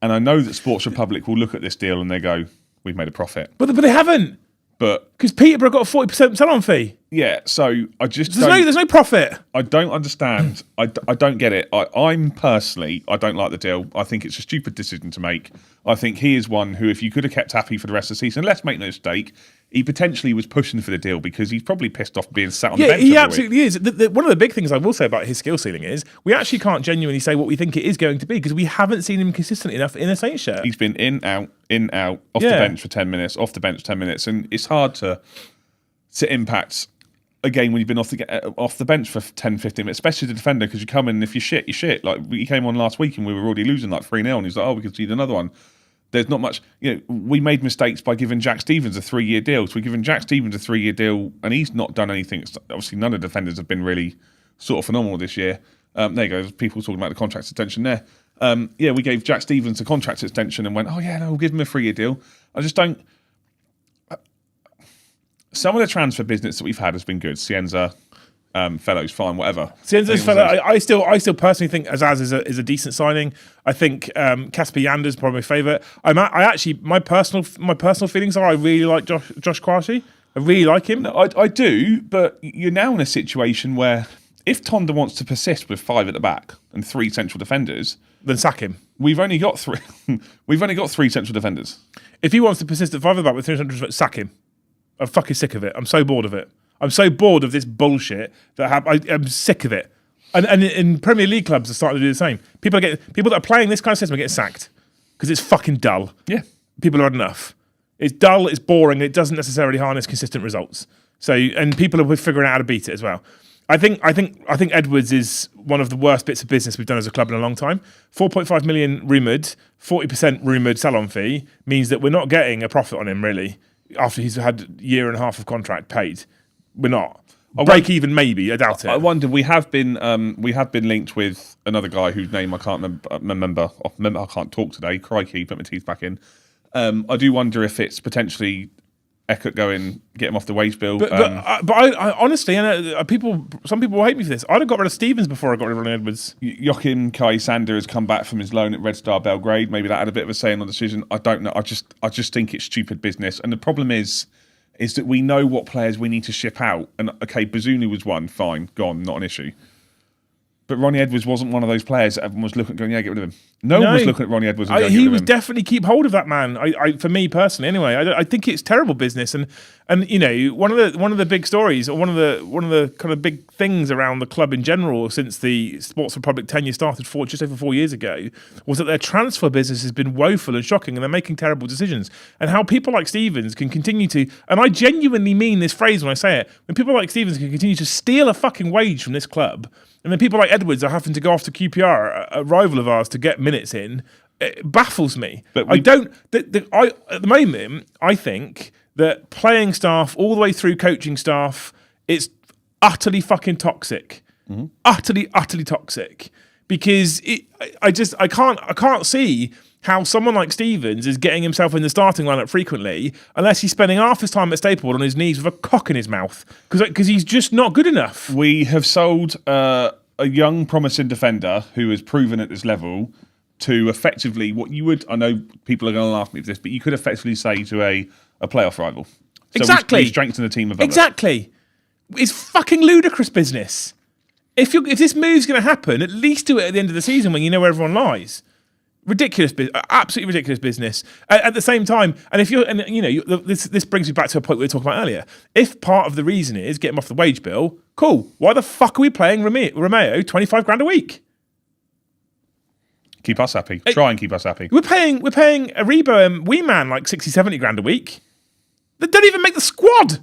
And I know that Sports Republic will look at this deal and they go, we've made a profit. But they haven't. But because Peterborough got a 40% sell-on fee. Yeah, so I just there's no profit. I don't understand. I don't get it. I'm personally, I don't like the deal. I think it's a stupid decision to make. I think he is one who, if you could have kept happy for the rest of the season, let's make no mistake, he potentially was pushing for the deal because he's probably pissed off being sat on the bench. Yeah, he absolutely is. One of the big things I will say about his skill ceiling is we actually can't genuinely say what we think it is going to be because we haven't seen him consistent enough in a Saints shirt. He's been in, out, off the bench for 10 minutes, off the bench 10 minutes, and it's hard to impact a game when you've been off the bench for 10, 15 minutes, especially the defender, because you come in and if you're shit, you're shit. Like, he came on last week and we were already losing like 3-0 and he's like, oh, we could see another one. There's not much, we made mistakes by giving Jack Stevens a 3-year deal. So we're giving Jack Stevens a 3-year deal and he's not done anything. Obviously, none of the defenders have been really sort of phenomenal this year. There you go. There's people talking about the contract extension there. We gave Jack Stevens a contract extension and went, oh yeah, no, we'll give him a 3-year deal. I just don't. Some of the transfer business that we've had has been good. Cienza, Fellows, fine, whatever. Cienza's fellow. I still personally think Azaz is a decent signing. I think Casper Yander's probably my favourite. My personal feelings are I really like Josh Kwasi. I really like him. No, I do, but you're now in a situation where if Tonda wants to persist with 5 at the back and 3 central defenders, then sack him. We've only got 3. We've only got 3 central defenders. If he wants to persist at 5 at the back with 3 central defenders, sack him. I'm fucking sick of it. I'm so bored of it. I'm so bored of this bullshit I'm sick of it. And in Premier League clubs are starting to do the same. People that are playing this kind of system are getting sacked because it's fucking dull. Yeah, people are had enough. It's dull. It's boring. It doesn't necessarily harness consistent results. So and people are figuring out how to beat it as well. I think Edwards is one of the worst bits of business we've done as a club in a long time. 4.5 million rumoured, 40% rumoured sell-on fee means that we're not getting a profit on him really after he's had a year and a half of contract paid. We're not. Break even maybe. I doubt it. I wonder. We have been linked with another guy whose name I can't remember. I can't talk today. Crikey, put my teeth back in. I do wonder if it's potentially Eckert going get him off the wage bill. But I honestly, some people will hate me for this. I'd have got rid of Stevens before I got rid of Ronnie Edwards. Joachim Kai Sander has come back from his loan at Red Star Belgrade. Maybe that had a bit of a say in the decision. I don't know. I just think it's stupid business. And the problem is that we know what players we need to ship out. And okay, Bazunu was one, fine, gone, not an issue. But Ronnie Edwards wasn't one of those players that everyone was looking at going, yeah, get rid of him. No one was looking at Ronnie Edwards and going, he was definitely keep hold of that man. For me personally, anyway, I think it's terrible business. And you know, one of the big stories, or one of the kind of big things around the club in general since the Sports Republic tenure started just over 4 years ago, was that their transfer business has been woeful and shocking, and they're making terrible decisions. And how people like Stevens can continue to, and I genuinely mean this phrase when I say it, when people like Stevens can continue to steal a fucking wage from this club. And then people like Edwards are having to go off to QPR, a rival of ours, to get minutes in. It baffles me. But at the moment, I think that playing staff, all the way through coaching staff, it's utterly fucking toxic. Mm-hmm. Utterly toxic. Because I can't see how someone like Stevens is getting himself in the starting lineup frequently unless he's spending half his time at Staplewood on his knees with a cock in his mouth because he's just not good enough. We have sold a young promising defender who has proven at this level to effectively what you would, I know people are going to laugh at me for this, but you could effectively say to a playoff rival. So exactly. We strengthen the team above exactly. It's fucking ludicrous business. If this move's going to happen, at least do it at the end of the season when you know where everyone lies. Ridiculous, absolutely ridiculous business. At the same time, and if you're, and you know, this brings me back to a point we were talking about earlier. If part of the reason is get him off the wage bill, cool. Why the fuck are we paying Romeo 25 grand a week? Keep us happy. Try and keep us happy. We're paying Aribo and Wee Man like 60, 70 grand a week. They don't even make the squad.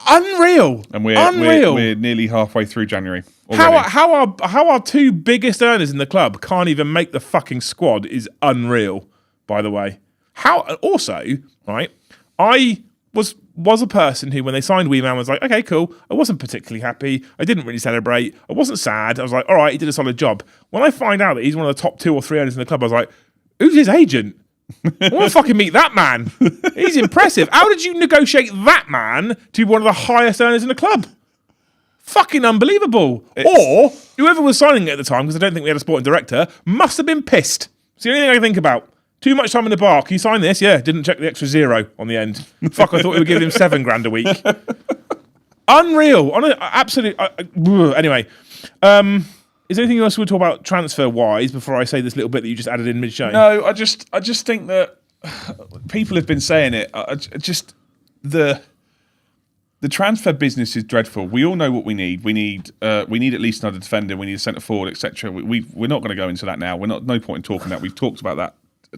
Unreal. And we're nearly halfway through January. How our two biggest earners in the club can't even make the fucking squad is unreal, by the way. How also, right, I was a person who, when they signed Wee Man, was like, okay, cool. I wasn't particularly happy. I didn't really celebrate. I wasn't sad. I was like, all right, he did a solid job. When I find out that he's one of the top 2 or 3 earners in the club, I was like, who's his agent? I want to fucking meet that man. He's impressive. How did you negotiate that man to be one of the highest earners in the club? Fucking unbelievable. Or whoever was signing it at the time, because I don't think we had a sporting director, must have been pissed. It's the only thing I can think about. Too much time in the bar. Can you sign this? Yeah, didn't check the extra 0 on the end. Fuck, I thought we were giving him 7 grand a week. Unreal. Absolutely. Anyway, is there anything else we talk about transfer-wise before I say this little bit that you just added in mid-show? No, I just think that people have been saying it. The transfer business is dreadful. We all know what we need. We need at least another defender. We need a centre forward, etc. We're not going to go into that now. No point in talking that. We've talked about that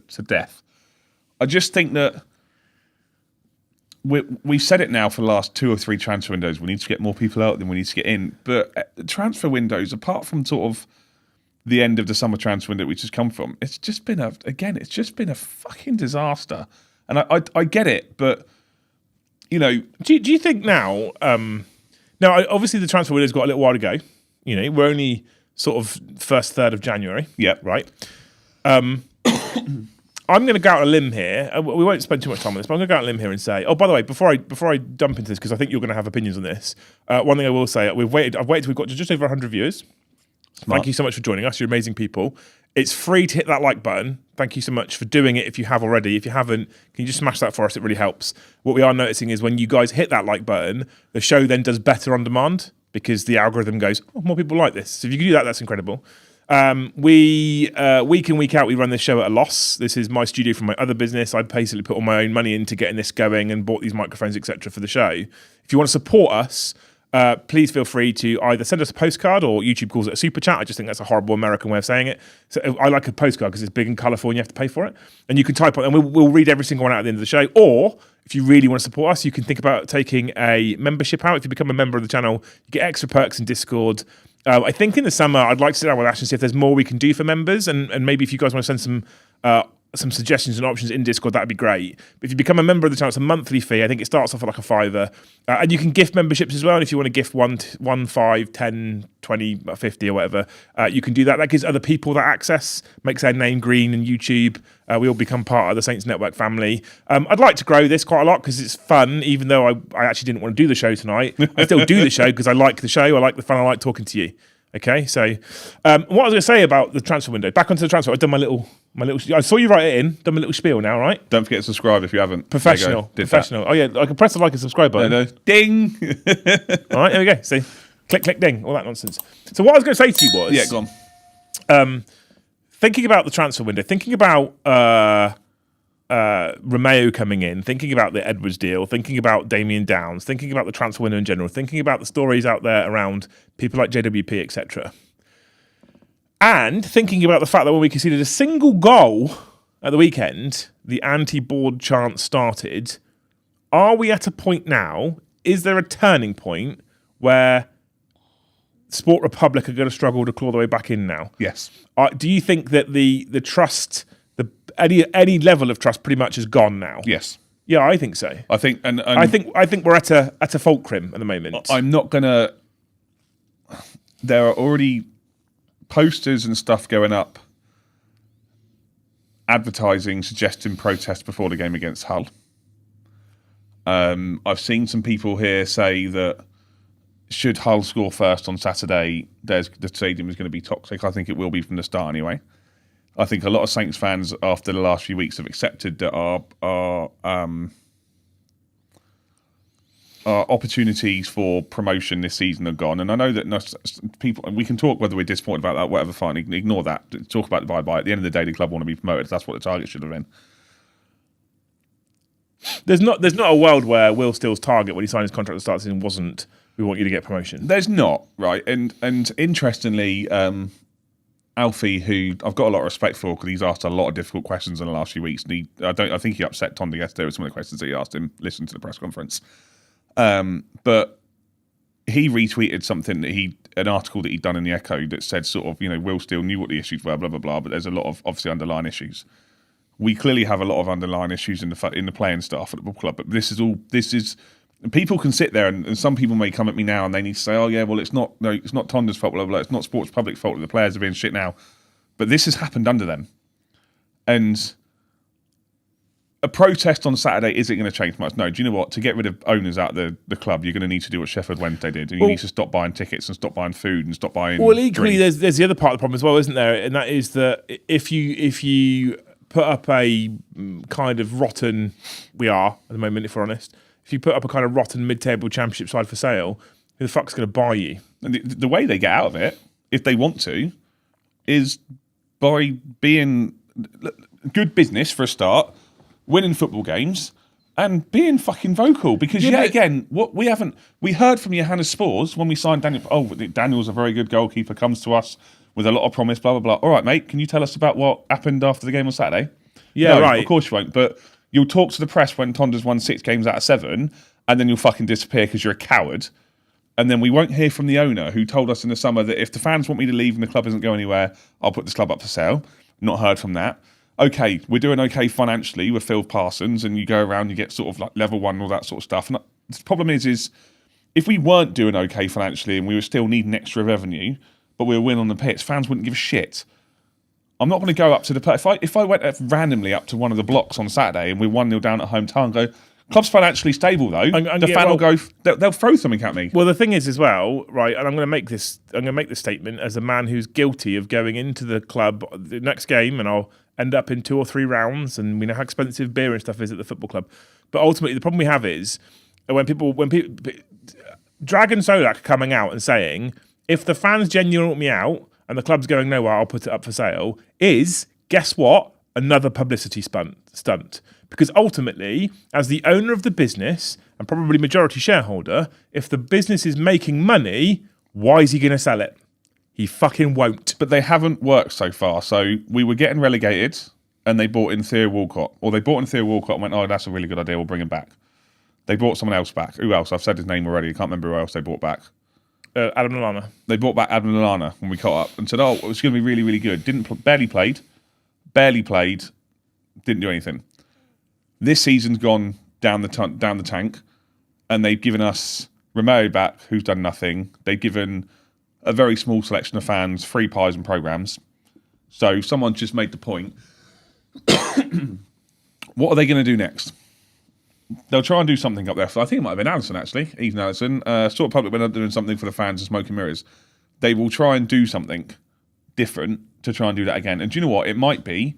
to death. I just think that we've said it now for the last 2 or 3 transfer windows. We need to get more people out than we need to get in. But the transfer windows, apart from sort of the end of the summer transfer window which has come from, it's just been a fucking disaster. And I get it, but you know, do you think now Now, obviously, the transfer window's got a little while to go. You know, we're only sort of first third of January. Yep. Right. I'm going to go out on a limb here. We won't spend too much time on this, but I'm going to go out on a limb here and say, oh, by the way, before I jump into this, because I think you're going to have opinions on this, one thing I will say, I've waited till we've got just over 100 viewers. Smart. Thank you so much for joining us. You're amazing people. It's free to hit that like button. Thank you so much for doing it if you have already. If you haven't, can you just smash that for us? It really helps. What we are noticing is when you guys hit that like button, the show then does better on demand because the algorithm goes, oh, more people like this. So if you can do that, that's incredible. We week in, week out, we run this show at a loss. This is my studio from my other business. I basically put all my own money into getting this going and bought these microphones, etc. for the show. If you want to support us, please feel free to either send us a postcard or YouTube calls it a super chat. I just think that's a horrible American way of saying it. So I like a postcard because it's big and colourful and you have to pay for it. And you can type on, and we'll read every single one out at the end of the show. Or if you really want to support us, you can think about taking a membership out. If you become a member of the channel, you get extra perks in Discord. I think in the summer, I'd like to sit down with Ash and see if there's more we can do for members. And maybe if you guys want to send some suggestions and options in Discord, that'd be great. But if you become a member of the channel, it's a monthly fee. I think it starts off at like a £5. And you can gift memberships as well. And if you want to gift 1, 5, 10, 20, 50 or whatever, you can do that. That gives other people that access, makes our name green and YouTube. We all become part of the Saints Network family. I'd like to grow this quite a lot because it's fun, even though I actually didn't want to do the show tonight. I still do the show because I like the show. I like the fun. I like talking to you. Okay, so what I was going to say about the transfer window, back onto the transfer, I've done my little. I saw you write it in. Done my little spiel now, right? Don't forget to subscribe if you haven't. Professional. Oh yeah, I can press the like and subscribe button. No. Ding. All right, there we go. See, click, ding, all that nonsense. So what I was going to say to you was, Yeah, go on. Thinking about the transfer window, thinking about Romeo coming in, thinking about the Edwards deal, thinking about Damien Downs, thinking about the transfer window in general, thinking about the stories out there around people like JWP, etc. And thinking about the fact that when we conceded a single goal at the weekend, the anti-board chant started. Are we at a point now, is there a turning point where Sport Republic are going to struggle to claw their way back in now? Yes. Do you think that the trust, any level of trust pretty much is gone now? Yes. Yeah, I think so. I think, and I think we're at a fulcrum at the moment. I'm not gonna. There are already posters and stuff going up, advertising, suggesting protests before the game against Hull. I've seen some people here say that should Hull score first on Saturday, the stadium is going to be toxic. I think it will be from the start anyway. I think a lot of Saints fans after the last few weeks have accepted that our opportunities for promotion this season are gone. And I know that people, we can talk whether we're disappointed about that, whatever, fine, ignore that. Talk about the bye-bye. At the end of the day, the club want to be promoted. That's what the target should have been. There's not a world where Will Steele's target when he signed his contract at the start of the season wasn't, we want you to get promotion. There's not, right? And interestingly, Alfie, who I've got a lot of respect for because he's asked a lot of difficult questions in the last few weeks. And I think he upset Tonda yesterday with some of the questions that he asked him. Listen to the press conference. But he retweeted something that an article that he'd done in the Echo that said sort of, Will Steele knew what the issues were, blah, blah, blah, but there's a lot of obviously underlying issues. We clearly have a lot of underlying issues in the playing staff at the ball club, but this is people can sit there and some people may come at me now and they need to say, oh yeah, well it's not Tonda's fault, blah, blah, blah. It's not Sports Public's fault that the players are being shit now. But this has happened under them. And a protest on Saturday isn't going to change much. No, do you know what? To get rid of owners out of the club, you're going to need to do what Sheffield Wednesday did. And you need to stop buying tickets and stop buying food and stop buying equally, there's the other part of the problem as well, isn't there? And that is that if you put up a kind of rotten, we are at the moment, if we're honest, if you put up a kind of rotten mid-table championship side for sale, who the fuck's going to buy you? And the way they get out of it, if they want to, is by being good business for a start, winning football games, and being fucking vocal. Because again, what we heard from Johannes Spores when we signed Daniel. Oh, Daniel's a very good goalkeeper, comes to us with a lot of promise, blah, blah, blah. All right, mate, can you tell us about what happened after the game on Saturday? Yeah, no, right. Of course you won't, but you'll talk to the press when Tonda's won 6 games out of 7, and then you'll fucking disappear because you're a coward. And then we won't hear from the owner who told us in the summer that if the fans want me to leave and the club doesn't go anywhere, I'll put this club up for sale. Not heard from that. Okay, we're doing okay financially with Phil Parsons, and you go around, you get sort of like level 1 and all that sort of stuff. And the problem is if we weren't doing okay financially and we were still needing extra revenue, but we were winning on the pitch, fans wouldn't give a shit. I'm not going to go up to the... If I went randomly up to one of the blocks on Saturday and we're 1-0 down at home time and go, club's financially stable though, the fan will go... They'll throw something at me. Well, the thing is as well, right, and I'm going to make this statement as a man who's guilty of going into the club the next game and I'll end up in 2 or 3 rounds, and we know how expensive beer and stuff is at the football club. But ultimately, the problem we have is when people Dragon Solak coming out and saying, if the fans genuinely want me out and the club's going nowhere, I'll put it up for sale, is, guess what? Another publicity stunt. Because ultimately, as the owner of the business and probably majority shareholder, if the business is making money, why is he going to sell it? He fucking won't. But they haven't worked so far. So we were getting relegated and they brought in Theo Walcott. Or they brought in Theo Walcott and went, oh, that's a really good idea, we'll bring him back. They brought someone else back. Who else? I've said his name already. I can't remember who else they brought back. Adam Lallana. They brought back Adam Lallana when we caught up and said, oh, it was going to be really, really good. Barely played, didn't do anything. This season's gone down the tank, and they've given us Romeo back, who's done nothing. They've given a very small selection of fans free pies and programmes. So someone just made the point. What are they going to do next? They'll try and do something up there. So I think it might have been Allison, actually. Ethan Allison. Sort of Public went up doing something for the fans of Smoke and Mirrors. They will try and do something different to try and do that again. And do you know what? It might be...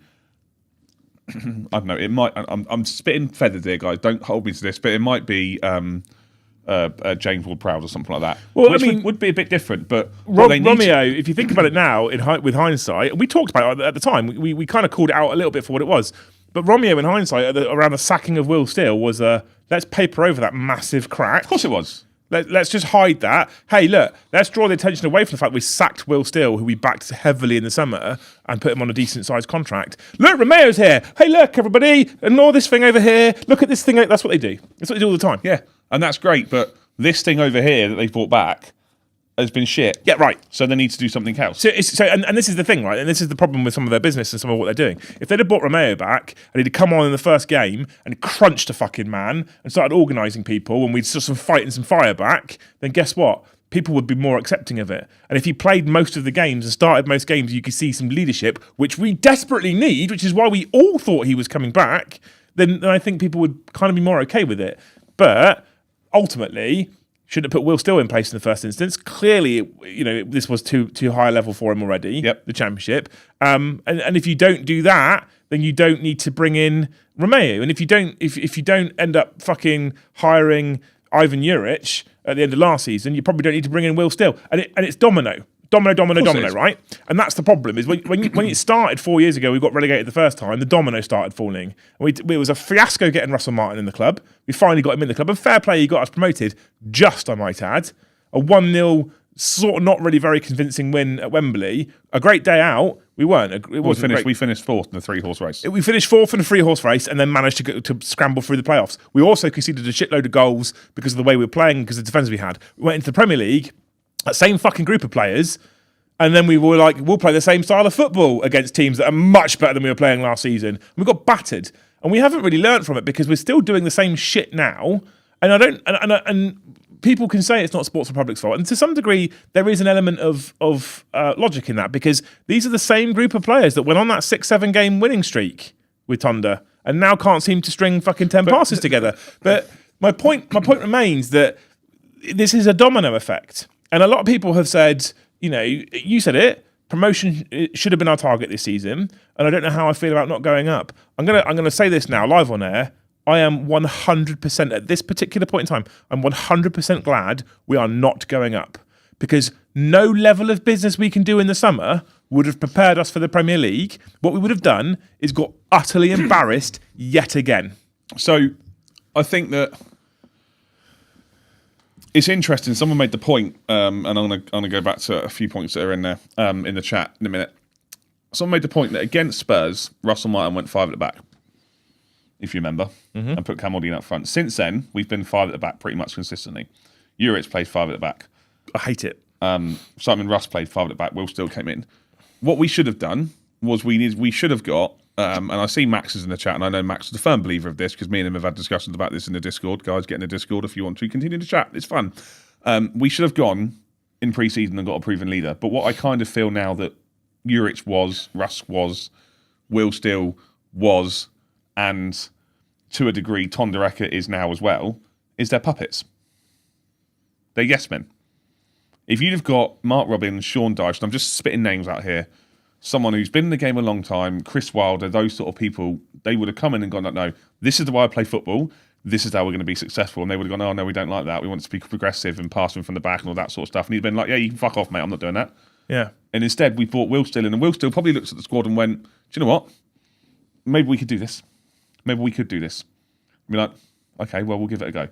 I don't know. It might... I'm spitting feathers here, guys. Don't hold me to this. But it might be James Ward-Prowse or something like that. Well, which I mean, would be a bit different. But Romeo, if you think about it now, with hindsight, we talked about it at the time. We kind of called it out a little bit for what it was. But Romeo, in hindsight, around the sacking of Will Steele was let's paper over that massive crack. Of course it was. Let's just hide that. Hey, look, let's draw the attention away from the fact we sacked Will Steele, who we backed heavily in the summer, and put him on a decent-sized contract. Look, Romeo's here. Hey, look, everybody, ignore this thing over here. Look at this thing. That's what they do. That's what they do all the time. Yeah, and that's great, but this thing over here that they've brought back has been shit. Yeah, right. So they need to do something else. So and this is the thing, right? And this is the problem with some of their business and some of what they're doing. If they'd have brought Romeo back and he'd come on in the first game and crunched a fucking man and started organising people and we'd saw some fight and some fire back, then guess what? People would be more accepting of it. And if he played most of the games and started most games, you could see some leadership, which we desperately need, which is why we all thought he was coming back, then I think people would kind of be more okay with it. But ultimately... shouldn't have put Will Steele in place in the first instance. Clearly, this was too high a level for him already. Yep. The championship. And if you don't do that, then you don't need to bring in Romeo. And if you don't end up fucking hiring Ivan Juric at the end of last season, you probably don't need to bring in Will Steele. And it's domino, right? And that's the problem, is when it started 4 years ago, we got relegated the first time, the domino started falling. And it was a fiasco getting Russell Martin in the club. We finally got him in the club. And fair play, he got us promoted, just, I might add. A 1-0, sort of not really very convincing win at Wembley. A great day out. We weren't. We finished fourth in the 3-horse race. We finished fourth in a 3-horse race and then managed to scramble through the playoffs. We also conceded a shitload of goals because of the way we were playing, because of the defence we had. We went into the Premier League, that same fucking group of players, and then we were like, we'll play the same style of football against teams that are much better than we were playing last season. And we got battered. And we haven't really learned from it because we're still doing the same shit now. And people can say it's not Sports Republic's fault. And to some degree, there is an element of logic in that, because these are the same group of players that went on that 6-7 game winning streak with Tonda and now can't seem to string fucking 10 passes together. But my point remains that this is a domino effect. And a lot of people have said, you said it, promotion should have been our target this season, and I don't know how I feel about not going up. I'm gonna say this now, live on air. I am 100% at this particular point in time, I'm 100% glad we are not going up, because no level of business we can do in the summer would have prepared us for the Premier League. What we would have done is got utterly embarrassed yet again. So I think that it's interesting. Someone made the point, and I'm gonna go back to a few points that are in there in the chat in a minute. Someone made the point that against Spurs, Russell Martin went 5 at the back, if you remember, and put Camaldine up front. Since then, we've been 5 at the back pretty much consistently. Juric played 5 at the back. I hate it. Simon Russ played 5 at the back. Will still came in. What we should have done was we should have got, and I see Max is in the chat, and I know Max is a firm believer of this because me and him have had discussions about this in the Discord. Guys, get in the Discord if you want to. Continue to chat. It's fun. We should have gone in pre-season and got a proven leader. But what I kind of feel now that Juric was, Russ was, Will Steele was, and to a degree Tonda is now as well, is they're puppets. They're yes men. If you'd have got Mark Robbins, Sean Dyche, and I'm just spitting names out here, someone who's been in the game a long time, Chris Wilder, those sort of people, they would have come in and gone, no, this is the way I play football. This is how we're going to be successful. And they would have gone, oh, no, we don't like that. We want to be progressive and passing from the back and all that sort of stuff. And he'd been like, yeah, you can fuck off, mate. I'm not doing that. Yeah. And instead, we brought Will Steele in. And Will Steele probably looks at the squad and went, do you know what? Maybe we could do this. Maybe we could do this. I'd be like, okay, well, we'll give it a go.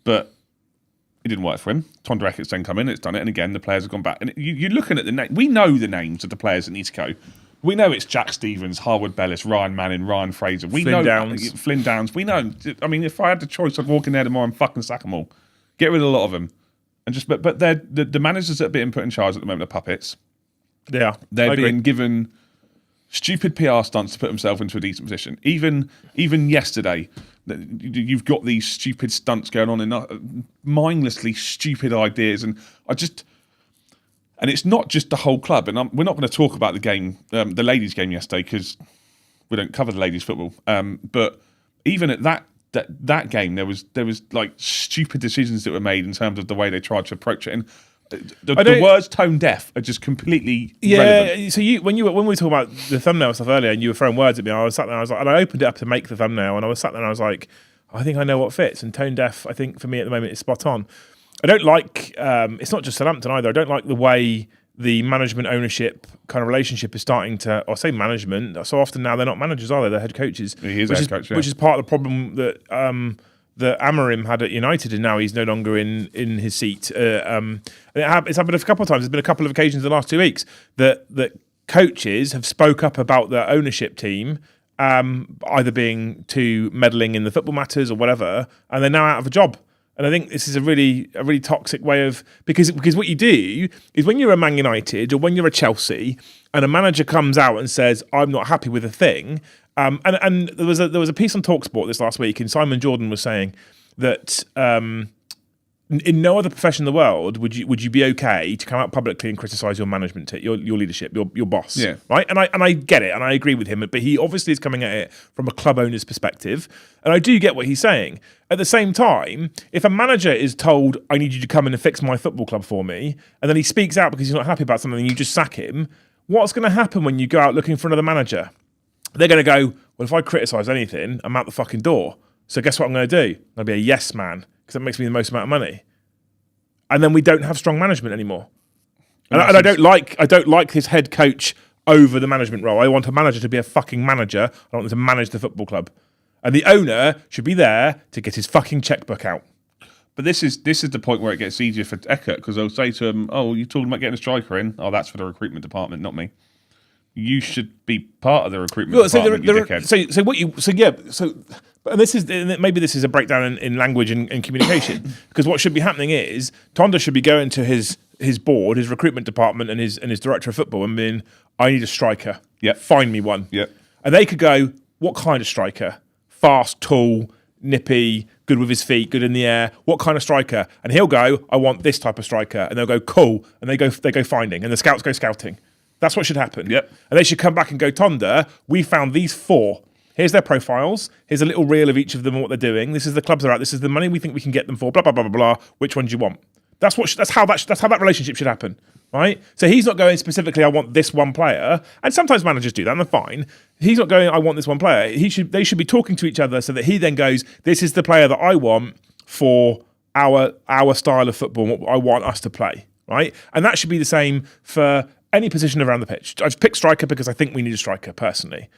But it didn't work for him. Tonda Eckert's then come in, it's done it. And again, the players have gone back. And you're looking at the name. We know the names of the players that need to go. We know it's Jack Stevens, Harwood Bellis, Ryan Manning, Ryan Fraser. We know Flynn Downs. We know. I mean, if I had the choice, I'd walk in there tomorrow and fucking sack them all. Get rid of a lot of them. And just, but they're the managers that are being put in charge at the moment are puppets. They are. They're being given stupid PR stunts to put themselves into a decent position. Even yesterday, you've got these stupid stunts going on and mindlessly stupid ideas, and and it's not just the whole club. And we're not going to talk about the game, the ladies' game yesterday, because we don't cover the ladies' football. But even at that game, there was like stupid decisions that were made in terms of the way they tried to approach it. And the words tone deaf are just completely irrelevant. So when we were talking about the thumbnail stuff earlier, and you were throwing words at me, I was sat there, and I opened it up to make the thumbnail, and I was sat there, and I was like, I think I know what fits. And tone deaf, I think for me at the moment is spot on. I don't like. It's not just Southampton either. I don't like the way the management ownership kind of relationship is starting to. Or say management. So often now they're not managers, are they? They're head coaches. He is head coach, yeah. Which is part of the problem that that Amorim had at United, and now he's no longer in his seat. It's happened a couple of times. There's been a couple of occasions in the last 2 weeks that coaches have spoke up about their ownership team, either being too meddling in the football matters or whatever, and they're now out of a job. And I think this is a really toxic way of because what you do is when you're a Man United or when you're a Chelsea and a manager comes out and says, I'm not happy with a thing. And there was a piece on TalkSport this last week, and Simon Jordan was saying that in no other profession in the world would you be okay to come out publicly and criticise your management, your leadership, your boss, yeah, right? And I get it, and I agree with him, but he obviously is coming at it from a club owner's perspective, and I do get what he's saying. At the same time, if a manager is told, I need you to come in and fix my football club for me, and then he speaks out because he's not happy about something and you just sack him, what's going to happen when you go out looking for another manager? They're going to go, well, if I criticise anything, I'm out the fucking door. So guess what I'm going to do? I'm going to be a yes man, because that makes me the most amount of money. And then we don't have strong management anymore. And I don't like his head coach over the management role. I want a manager to be a fucking manager. I want them to manage the football club. And the owner should be there to get his fucking checkbook out. But this is the point where it gets easier for Eckert, because they'll say to him, oh, you're talking about getting a striker in? Oh, that's for the recruitment department, not me. You should be part of the recruitment department, you dickhead. And this is maybe this is a breakdown in language and communication, because what should be happening is Tonda should be going to his board, his recruitment department, and his director of football, and being, I need a striker. Yep. Find me one. Yep. And they could go, what kind of striker? Fast, tall, nippy, good with his feet, good in the air. What kind of striker? And he'll go, I want this type of striker. And they'll go, cool. And they go finding, and the scouts go scouting. That's what should happen. Yep. And they should come back and go, Tonda, we found these 4. Here's their profiles. Here's a little reel of each of them and what they're doing. This is the clubs they're at. This is the money we think we can get them for. Blah blah blah blah blah. Which one do you want? That's how that relationship should happen, right? So he's not going specifically, I want this one player. And sometimes managers do that, and they're fine. He's not going, I want this one player. They should be talking to each other so that he then goes, this is the player that I want for our style of football, and what I want us to play, right? And that should be the same for any position around the pitch. I've picked striker because I think we need a striker personally.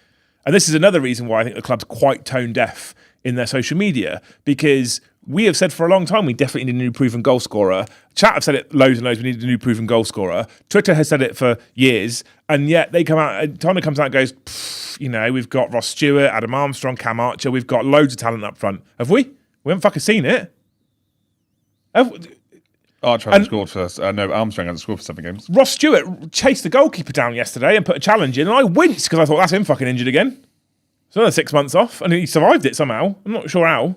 And this is another reason why I think the club's quite tone deaf in their social media, because we have said for a long time we definitely need a new proven goal scorer. Chat have said it loads and loads, we need a new proven goal scorer. Twitter has said it for years, and yet they come out, Tonda comes out and goes, we've got Ross Stewart, Adam Armstrong, Cam Archer, we've got loads of talent up front. Have we? We haven't fucking seen it. Archer hasn't scored for no, Armstrong hasn't scored for 7 games. Ross Stewart chased the goalkeeper down yesterday and put a challenge in, and I winced because I thought, that's him fucking injured again. So another 6 months off, and he survived it somehow. I'm not sure how.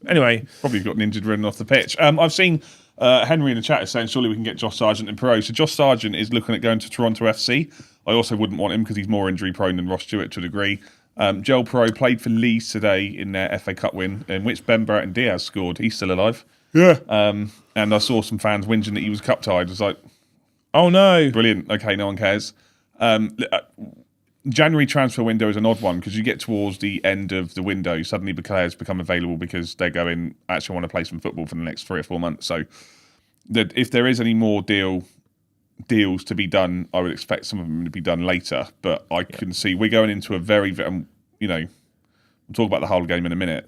Anyway, probably got injured running off the pitch. I've seen Henry in the chat is saying surely we can get Josh Sargent in pro. So Josh Sargent is looking at going to Toronto FC. I also wouldn't want him because he's more injury prone than Ross Stewart to a degree. Joel Pro played for Leeds today in their FA Cup win, in which Ben Burton Diaz scored. He's still alive. Yeah. And I saw some fans whinging that he was cup tied. I was like, oh no, brilliant. Okay, no one cares. January transfer window is an odd one because you get towards the end of the window, suddenly the players become available because they're going, actually want to play some football for the next 3 or 4 months. So that if there is any more deals to be done, I would expect some of them to be done later. But I can see we're going into a very, we'll talk about the whole game in a minute.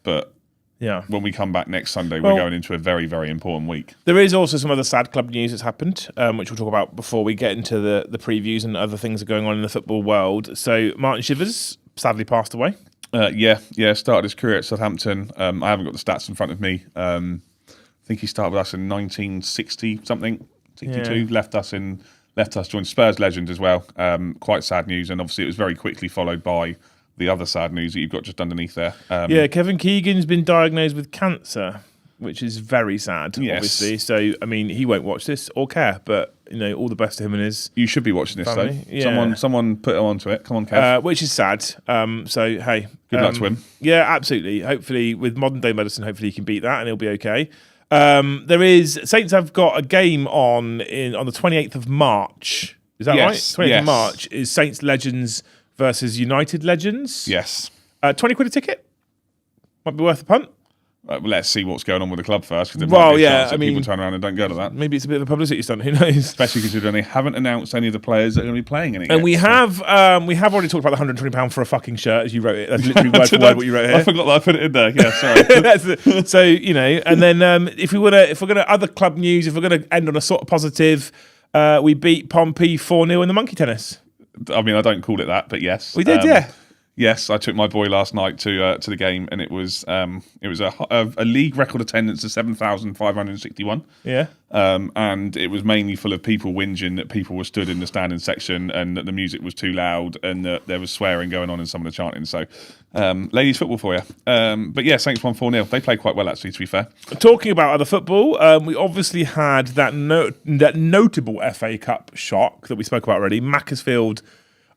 But when we come back next Sunday, we're going into a very, very important week. There is also some other sad club news that's happened, which we'll talk about before we get into the previews and other things that are going on in the football world. So Martin Shivers sadly passed away. Started his career at Southampton. I haven't got the stats in front of me. I think he started with us in 1960 something, 62. Left us, joined Spurs legend as well. Quite sad news, and obviously it was very quickly followed by the other sad news that you've got just underneath there. Kevin Keegan's been diagnosed with cancer, which is very sad, obviously. So, I mean, he won't watch this or care, but, all the best to him and his You should be watching this, family. though. Yeah. Someone put him onto it. Come on, Kev. Which is sad. So, hey. Good luck to him. Yeah, absolutely. Hopefully, with modern-day medicine, hopefully he can beat that and he'll be okay. Saints have got a game on the 28th of March. Is that right? 28th of March is Saints Legends versus United Legends. Yes. 20 quid a ticket? Might be worth a punt. Let's see what's going on with the club first. Because people turn around and don't go to that. Maybe it's a bit of a publicity stunt. Who knows? Especially considering they haven't announced any of the players that are going to be playing in it. And we have already talked about the £120 for a fucking shirt, as you wrote it. That's literally word for word what you wrote here. I forgot that I put it in there. Yeah, sorry. So and then if we're gonna other club news, if we're gonna end on a sort of positive, we beat Pompey 4-0 in the monkey tennis. I mean, I don't call it that, but yes, we did. Yes, I took my boy last night to the game, and it was a league record attendance of 7,561. Yeah, and it was mainly full of people whinging that people were stood in the standing section, and that the music was too loud, and that there was swearing going on in some of the chanting. So, ladies football for you. But yeah, Saints won 4-0. They played quite well, actually. To be fair. Talking about other football, we obviously had that notable FA Cup shock that we spoke about already. Macclesfield.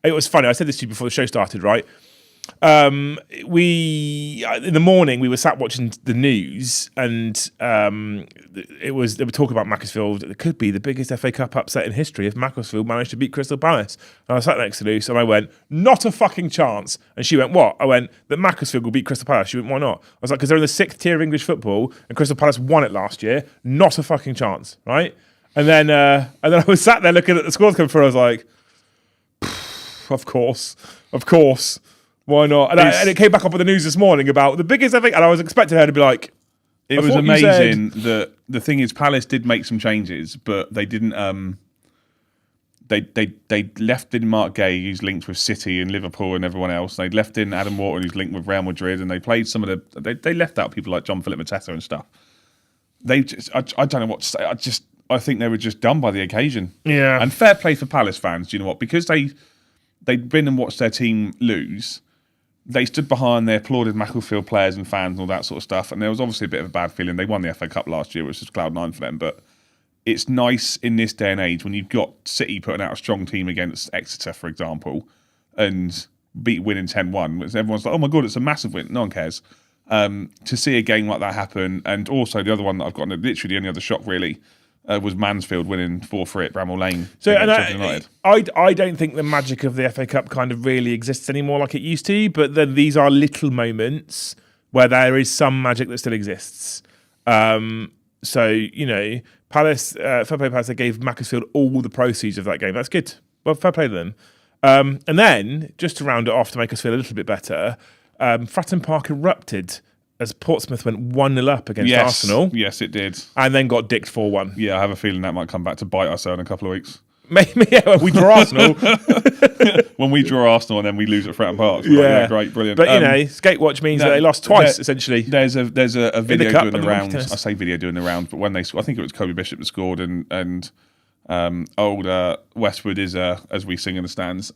It was funny. I said this to you before the show started, right? We in the morning we were sat watching the news, and they were talking about Macclesfield. It could be the biggest FA Cup upset in history if Macclesfield managed to beat Crystal Palace. And I sat next to Luce and I went, not a fucking chance. And she went, what? I went, that Macclesfield will beat Crystal Palace. She went, why not? I was like, because they're in the 6th tier of English football and Crystal Palace won it last year. Not a fucking chance, right? And then I was sat there looking at the scores coming through. I was like, of course. Why not? And it came back up on the news this morning about the biggest FA, and I was expecting her to be like, it was amazing that the thing is, Palace did make some changes, but they didn't. They left in Mark Gay, who's linked with City and Liverpool and everyone else. They left in Adam Wharton, who's linked with Real Madrid, and they played some of the. They left out people like John Philip Mateta and stuff. They just, I don't know what to say. I think they were just done by the occasion. Yeah. And fair play for Palace fans. Do you know what? Because they'd been and watched their team lose. They stood behind, they applauded Macclesfield players and fans and all that sort of stuff. And there was obviously a bit of a bad feeling. They won the FA Cup last year, which was cloud nine for them. But it's nice in this day and age when you've got City putting out a strong team against Exeter, for example, and winning 10-1. Everyone's like, oh my God, it's a massive win. No one cares. To see a game like that happen. And also the other one that I've got, literally the only other shock really, was Mansfield winning 4-3 at Bramall Lane. So, and I don't think the magic of the FA Cup kind of really exists anymore like it used to, but then these are little moments where there is some magic that still exists. So, Palace, fair play Palace, they gave Macclesfield all the proceeds of that game. That's good. Well, fair play to them. And then, just to round it off to make us feel a little bit better, Fratton Park erupted as Portsmouth went 1-0 up against Arsenal. Yes, it did. And then got dicked 4-1. Yeah, I have a feeling that might come back to bite us in a couple of weeks. Maybe, when we draw Arsenal. When we draw Arsenal and then we lose at Fratton Park. Yeah. Great, brilliant. But, Skatewatch means that they lost twice, essentially. There's a video doing the round. I say video doing the round, but when I think it was Kobe Bishop that scored and old Westwood is, as we sing in the stands,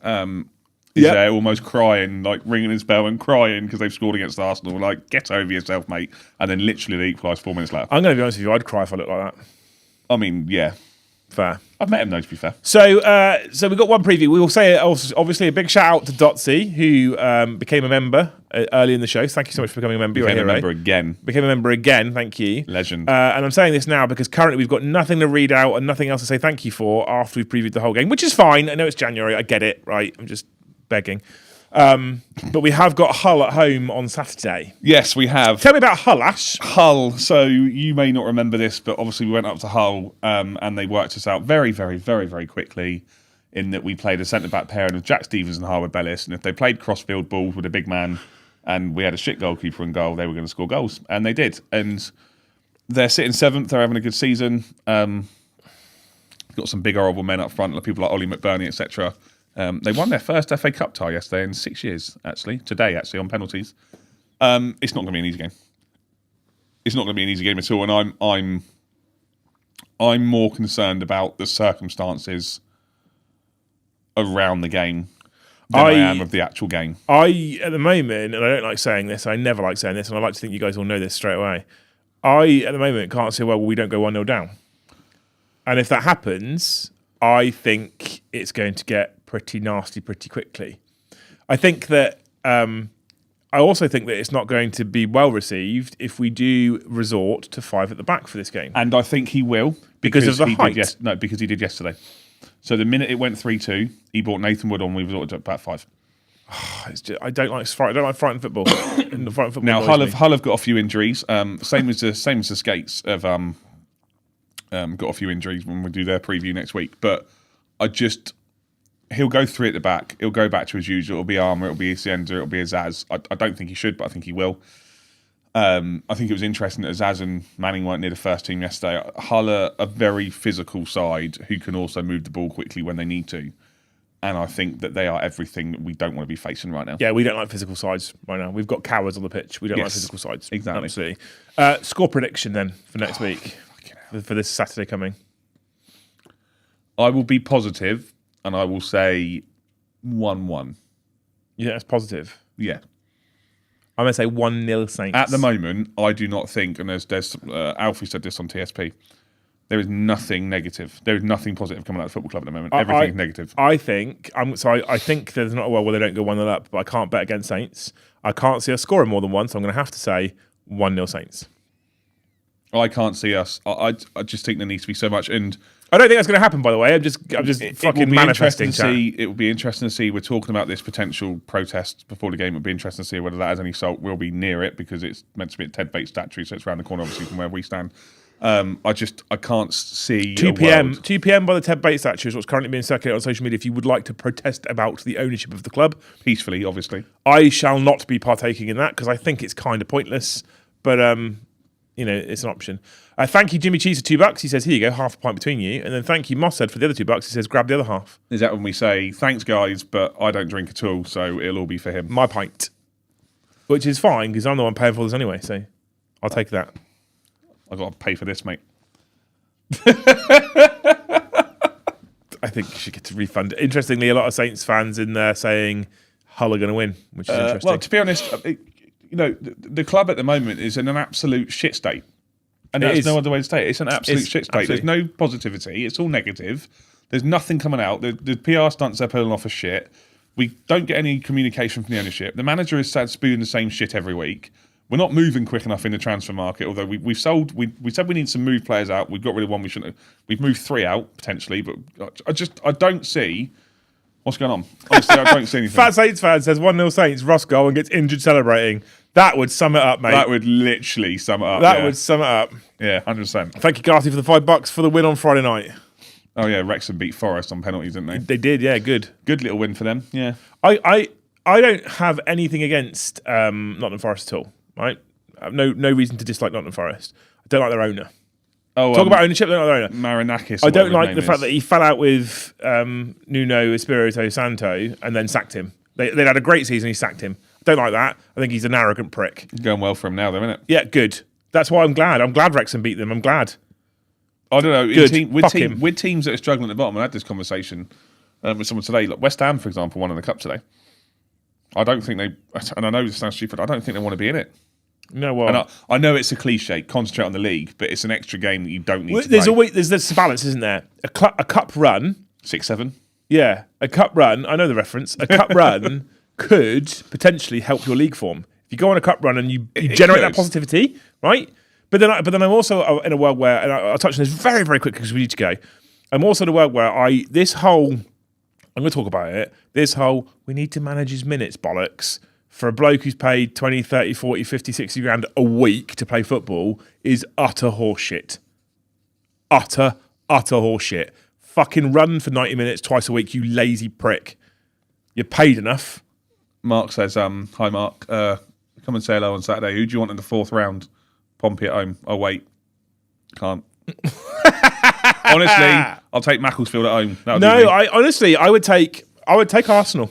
is there almost crying, like ringing his bell and crying because they've scored against Arsenal. Like, get over yourself, mate. And then literally they equalised 4 minutes later. I'm going to be honest with you, I'd cry if I looked like that. I mean, yeah. Fair. I've met him though, to be fair. So we've got one preview. We will say, obviously, a big shout out to Dotsy, who became a member early in the show. So thank you so much for becoming a member. Became a member again. Became a member again. Thank you. Legend. And I'm saying this now because currently we've got nothing to read out and nothing else to say thank you for after we've previewed the whole game, which is fine. I know it's January. I get it, right? I'm just begging. But we have got Hull at home on Saturday. Yes, we have. Tell me about Hull, Ash. Hull. So you may not remember this, but obviously we went up to Hull and they worked us out very, very, very, very quickly in that we played a centre-back pairing of Jack Stevens and Harwood Bellis. And if they played cross-field balls with a big man and we had a shit goalkeeper in goal, they were going to score goals. And they did. And they're sitting 7th. They're having a good season. Got some big, horrible men up front, like people like Ollie McBurney, etc. They won their first FA Cup tie yesterday in 6 years, actually. Today, actually, on penalties. It's not going to be an easy game. It's not going to be an easy game at all, and I'm more concerned about the circumstances around the game than I am of the actual game. At the moment, and I don't like saying this, I never like saying this, and I like to think you guys all know this straight away. At the moment, can't see well we don't go 1-0 down. And if that happens, I think it's going to get pretty nasty pretty quickly. I think that I also think that it's not going to be well received if we do resort to 5 at the back for this game. And I think he will because of the height. Because he did yesterday. So the minute it went 3-2, he brought Nathan Wood on. We resorted to back 5. I don't like frightened football. Now Hull have got a few injuries. Same as the Skates have got a few injuries when we do their preview next week. But he'll go 3 at the back. He'll go back to his usual. It'll be Armour, it'll be Isienda, it'll be Azaz. I don't think he should, but I think he will. I think it was interesting that Azaz and Manning weren't near the first team yesterday. Hull are a very physical side who can also move the ball quickly when they need to. And I think that they are everything that we don't want to be facing right now. Yeah, we don't like physical sides right now. We've got cowards on the pitch. We don't like physical sides. Exactly. Absolutely. Score prediction then for next week, for this Saturday coming. I will be positive and I will say 1-1. Yeah, that's positive. Yeah. I'm going to say 1-0 Saints. At the moment, I do not think, and there's Alfie said this on TSP, there is nothing negative. There is nothing positive coming out of the football club at the moment. Everything is negative. I think I think there's not a world where they don't go 1-0 up, but I can't bet against Saints. I can't see us scoring more than one, so I'm going to have to say 1-0 Saints. I can't see us. I just think there needs to be so much, and I don't think that's going to happen. By the way, I'm just fucking manifesting. It will be interesting to see. We're talking about this potential protest before the game. It'll be interesting to see whether that has any salt. We'll be near it because it's meant to be at Ted Bates statue, so it's around the corner, obviously, from where we stand. I can't see 2 p.m. 2 p.m. by the Ted Bates statue is what's currently being circulated on social media. If you would like to protest about the ownership of the club peacefully, obviously, I shall not be partaking in that because I think it's kind of pointless. But it's an option. Thank you, Jimmy Cheese, for $2. He says, "Here you go, half a pint between you." And then thank you, Moss said, for the other $2. He says, "Grab the other half." Is that when we say thanks, guys, but I don't drink at all, so it'll all be for him? My pint, which is fine because I'm the one paying for this anyway. So I'll take that. I've got to pay for this, mate. I think you should get to refund. Interestingly, a lot of Saints fans in there saying Hull are going to win, which is interesting. Well, to be honest, the club at the moment is in an absolute shit state. And there's no other way to say it. It's an absolute shit state. Absolutely. There's no positivity. It's all negative. There's nothing coming out. The PR stunts they're pulling off are shit. We don't get any communication from the ownership. The manager is spewing the same shit every week. We're not moving quick enough in the transfer market, although we said we need some move players out. We've got rid of one we shouldn't have. We've moved 3 out, potentially, but I don't see what's going on. Honestly, I don't see anything. Fat Saints fan says 1-0 Saints, Ross goal and gets injured celebrating. That would sum it up, mate. That would literally sum it up. That would sum it up. Yeah, 100%. Thank you, Garty, for the $5 for the win on Friday night. Oh, yeah, Wrexham beat Forest on penalties, didn't they? They did, yeah, good. Good little win for them, yeah. I don't have anything against Nottingham Forest at all, right? I have no reason to dislike Nottingham Forest. I don't like their owner. Talk about ownership, I don't like their owner. Marinakis. I don't like the fact that he fell out with Nuno Espirito Santo and then sacked him. They'd had a great season, he sacked him. Don't like that. I think he's an arrogant prick. Going well for him now, though, isn't it? Yeah, good. That's why I'm glad. I'm glad Wrexham beat them. I'm glad. I don't know. Good. With teams that are struggling at the bottom, I had this conversation with someone today. Like West Ham, for example, won in the cup today. I don't think they, and I know this sounds stupid, I don't think they want to be in it. No, well, And I know it's a cliche, concentrate on the league, but it's an extra game that you don't need to there's play. always there's a balance, isn't there? A cup run, 6-7. yeah, a cup run. I know the reference. A cup run could potentially help your league form if you go on a cup run and you generate that positivity, right? But then I'm also in a world where, and I'll touch on this very, very quickly because we need to go. I'm also in a world where I'm going to talk about it. This whole, we need to manage his minutes bollocks for a bloke who's paid 20, 30, 40, 50, 60 grand a week to play football is utter horseshit. Utter horseshit. Fucking run for 90 minutes twice a week, you lazy prick. You're paid enough. Mark says, hi Mark, come and say hello on Saturday. Who do you want in the 4th round? Pompey at home. Oh wait, can't. Honestly, I'll take Macclesfield at home. I would take Arsenal.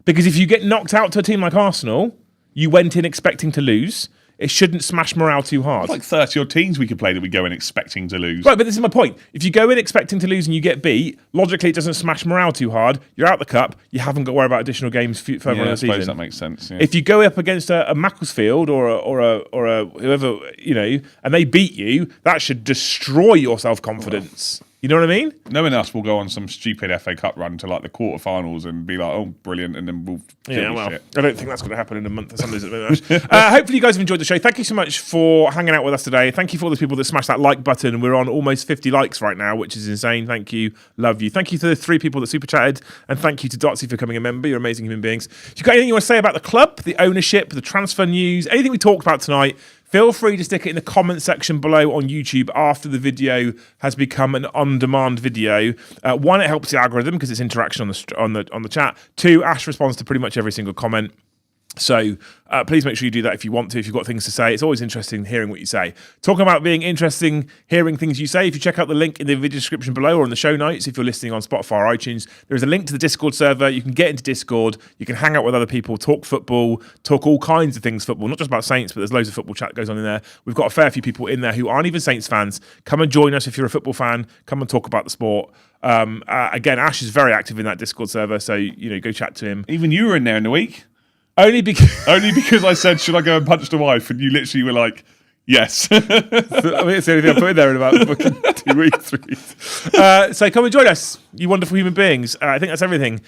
Because if you get knocked out to a team like Arsenal, you went in expecting to lose. It shouldn't smash morale too hard. Like 30 odd teams we could play that we go in expecting to lose. Right, but this is my point. If you go in expecting to lose and you get beat, logically it doesn't smash morale too hard. You're out the cup. You haven't got to worry about additional games further on the season. I suppose that makes sense. Yeah. If you go up against a Macclesfield or a whoever, and they beat you, that should destroy your self-confidence. You know what I mean? Knowing us, we'll go on some stupid FA Cup run to like the quarterfinals and be like, "Oh, brilliant!" and then we'll shit. I don't think that's going to happen in a month or something. Hopefully, you guys have enjoyed the show. Thank you so much for hanging out with us today. Thank you for all the people that smashed that like button. We're on almost 50 likes right now, which is insane. Thank you, love you. Thank you to the 3 people that super chatted, and thank you to Dotsy for becoming a member. You're amazing human beings. If you've got anything you want to say about the club, the ownership, the transfer news, anything we talked about tonight, feel free to stick it in the comment section below on YouTube after the video has become an on-demand video. 1, it helps the algorithm because it's interaction on the chat. 2, Ash responds to pretty much every single comment. So please make sure you do that if you want to, if you've got things to say. It's always interesting hearing what you say. Talking about being interesting, hearing things you say, if you check out the link in the video description below or in the show notes, if you're listening on Spotify or iTunes, there is a link to the Discord server. You can get into Discord. You can hang out with other people, talk football, talk all kinds of things football, not just about Saints, but there's loads of football chat that goes on in there. We've got a fair few people in there who aren't even Saints fans. Come and join us if you're a football fan. Come and talk about the sport. Again, Ash is very active in that Discord server, so go chat to him. Even you were in there in the week. Only because I said, should I go and punch the wife? And you literally were like, yes. I mean, it's the only thing I put in there in about fucking 2 weeks, 3 weeks. So come and join us, you wonderful human beings. I think that's everything.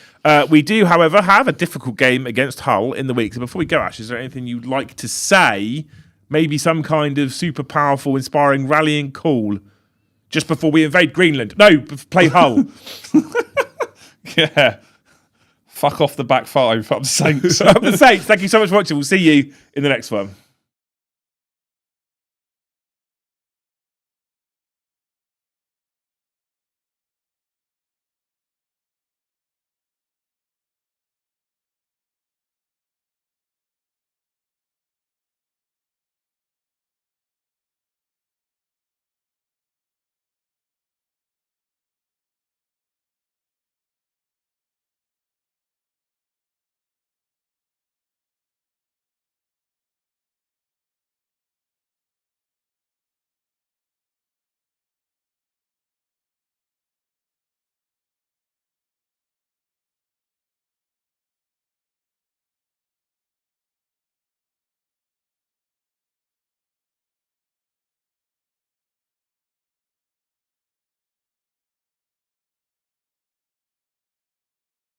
We do, however, have a difficult game against Hull in the week. So before we go, Ash, is there anything you'd like to say? Maybe some kind of super powerful, inspiring, rallying call just before we invade Greenland? No, play Hull. Yeah. Fuck off the back 5 up the Saints. Up the Saints. Thank you so much for watching. We'll see you in the next one.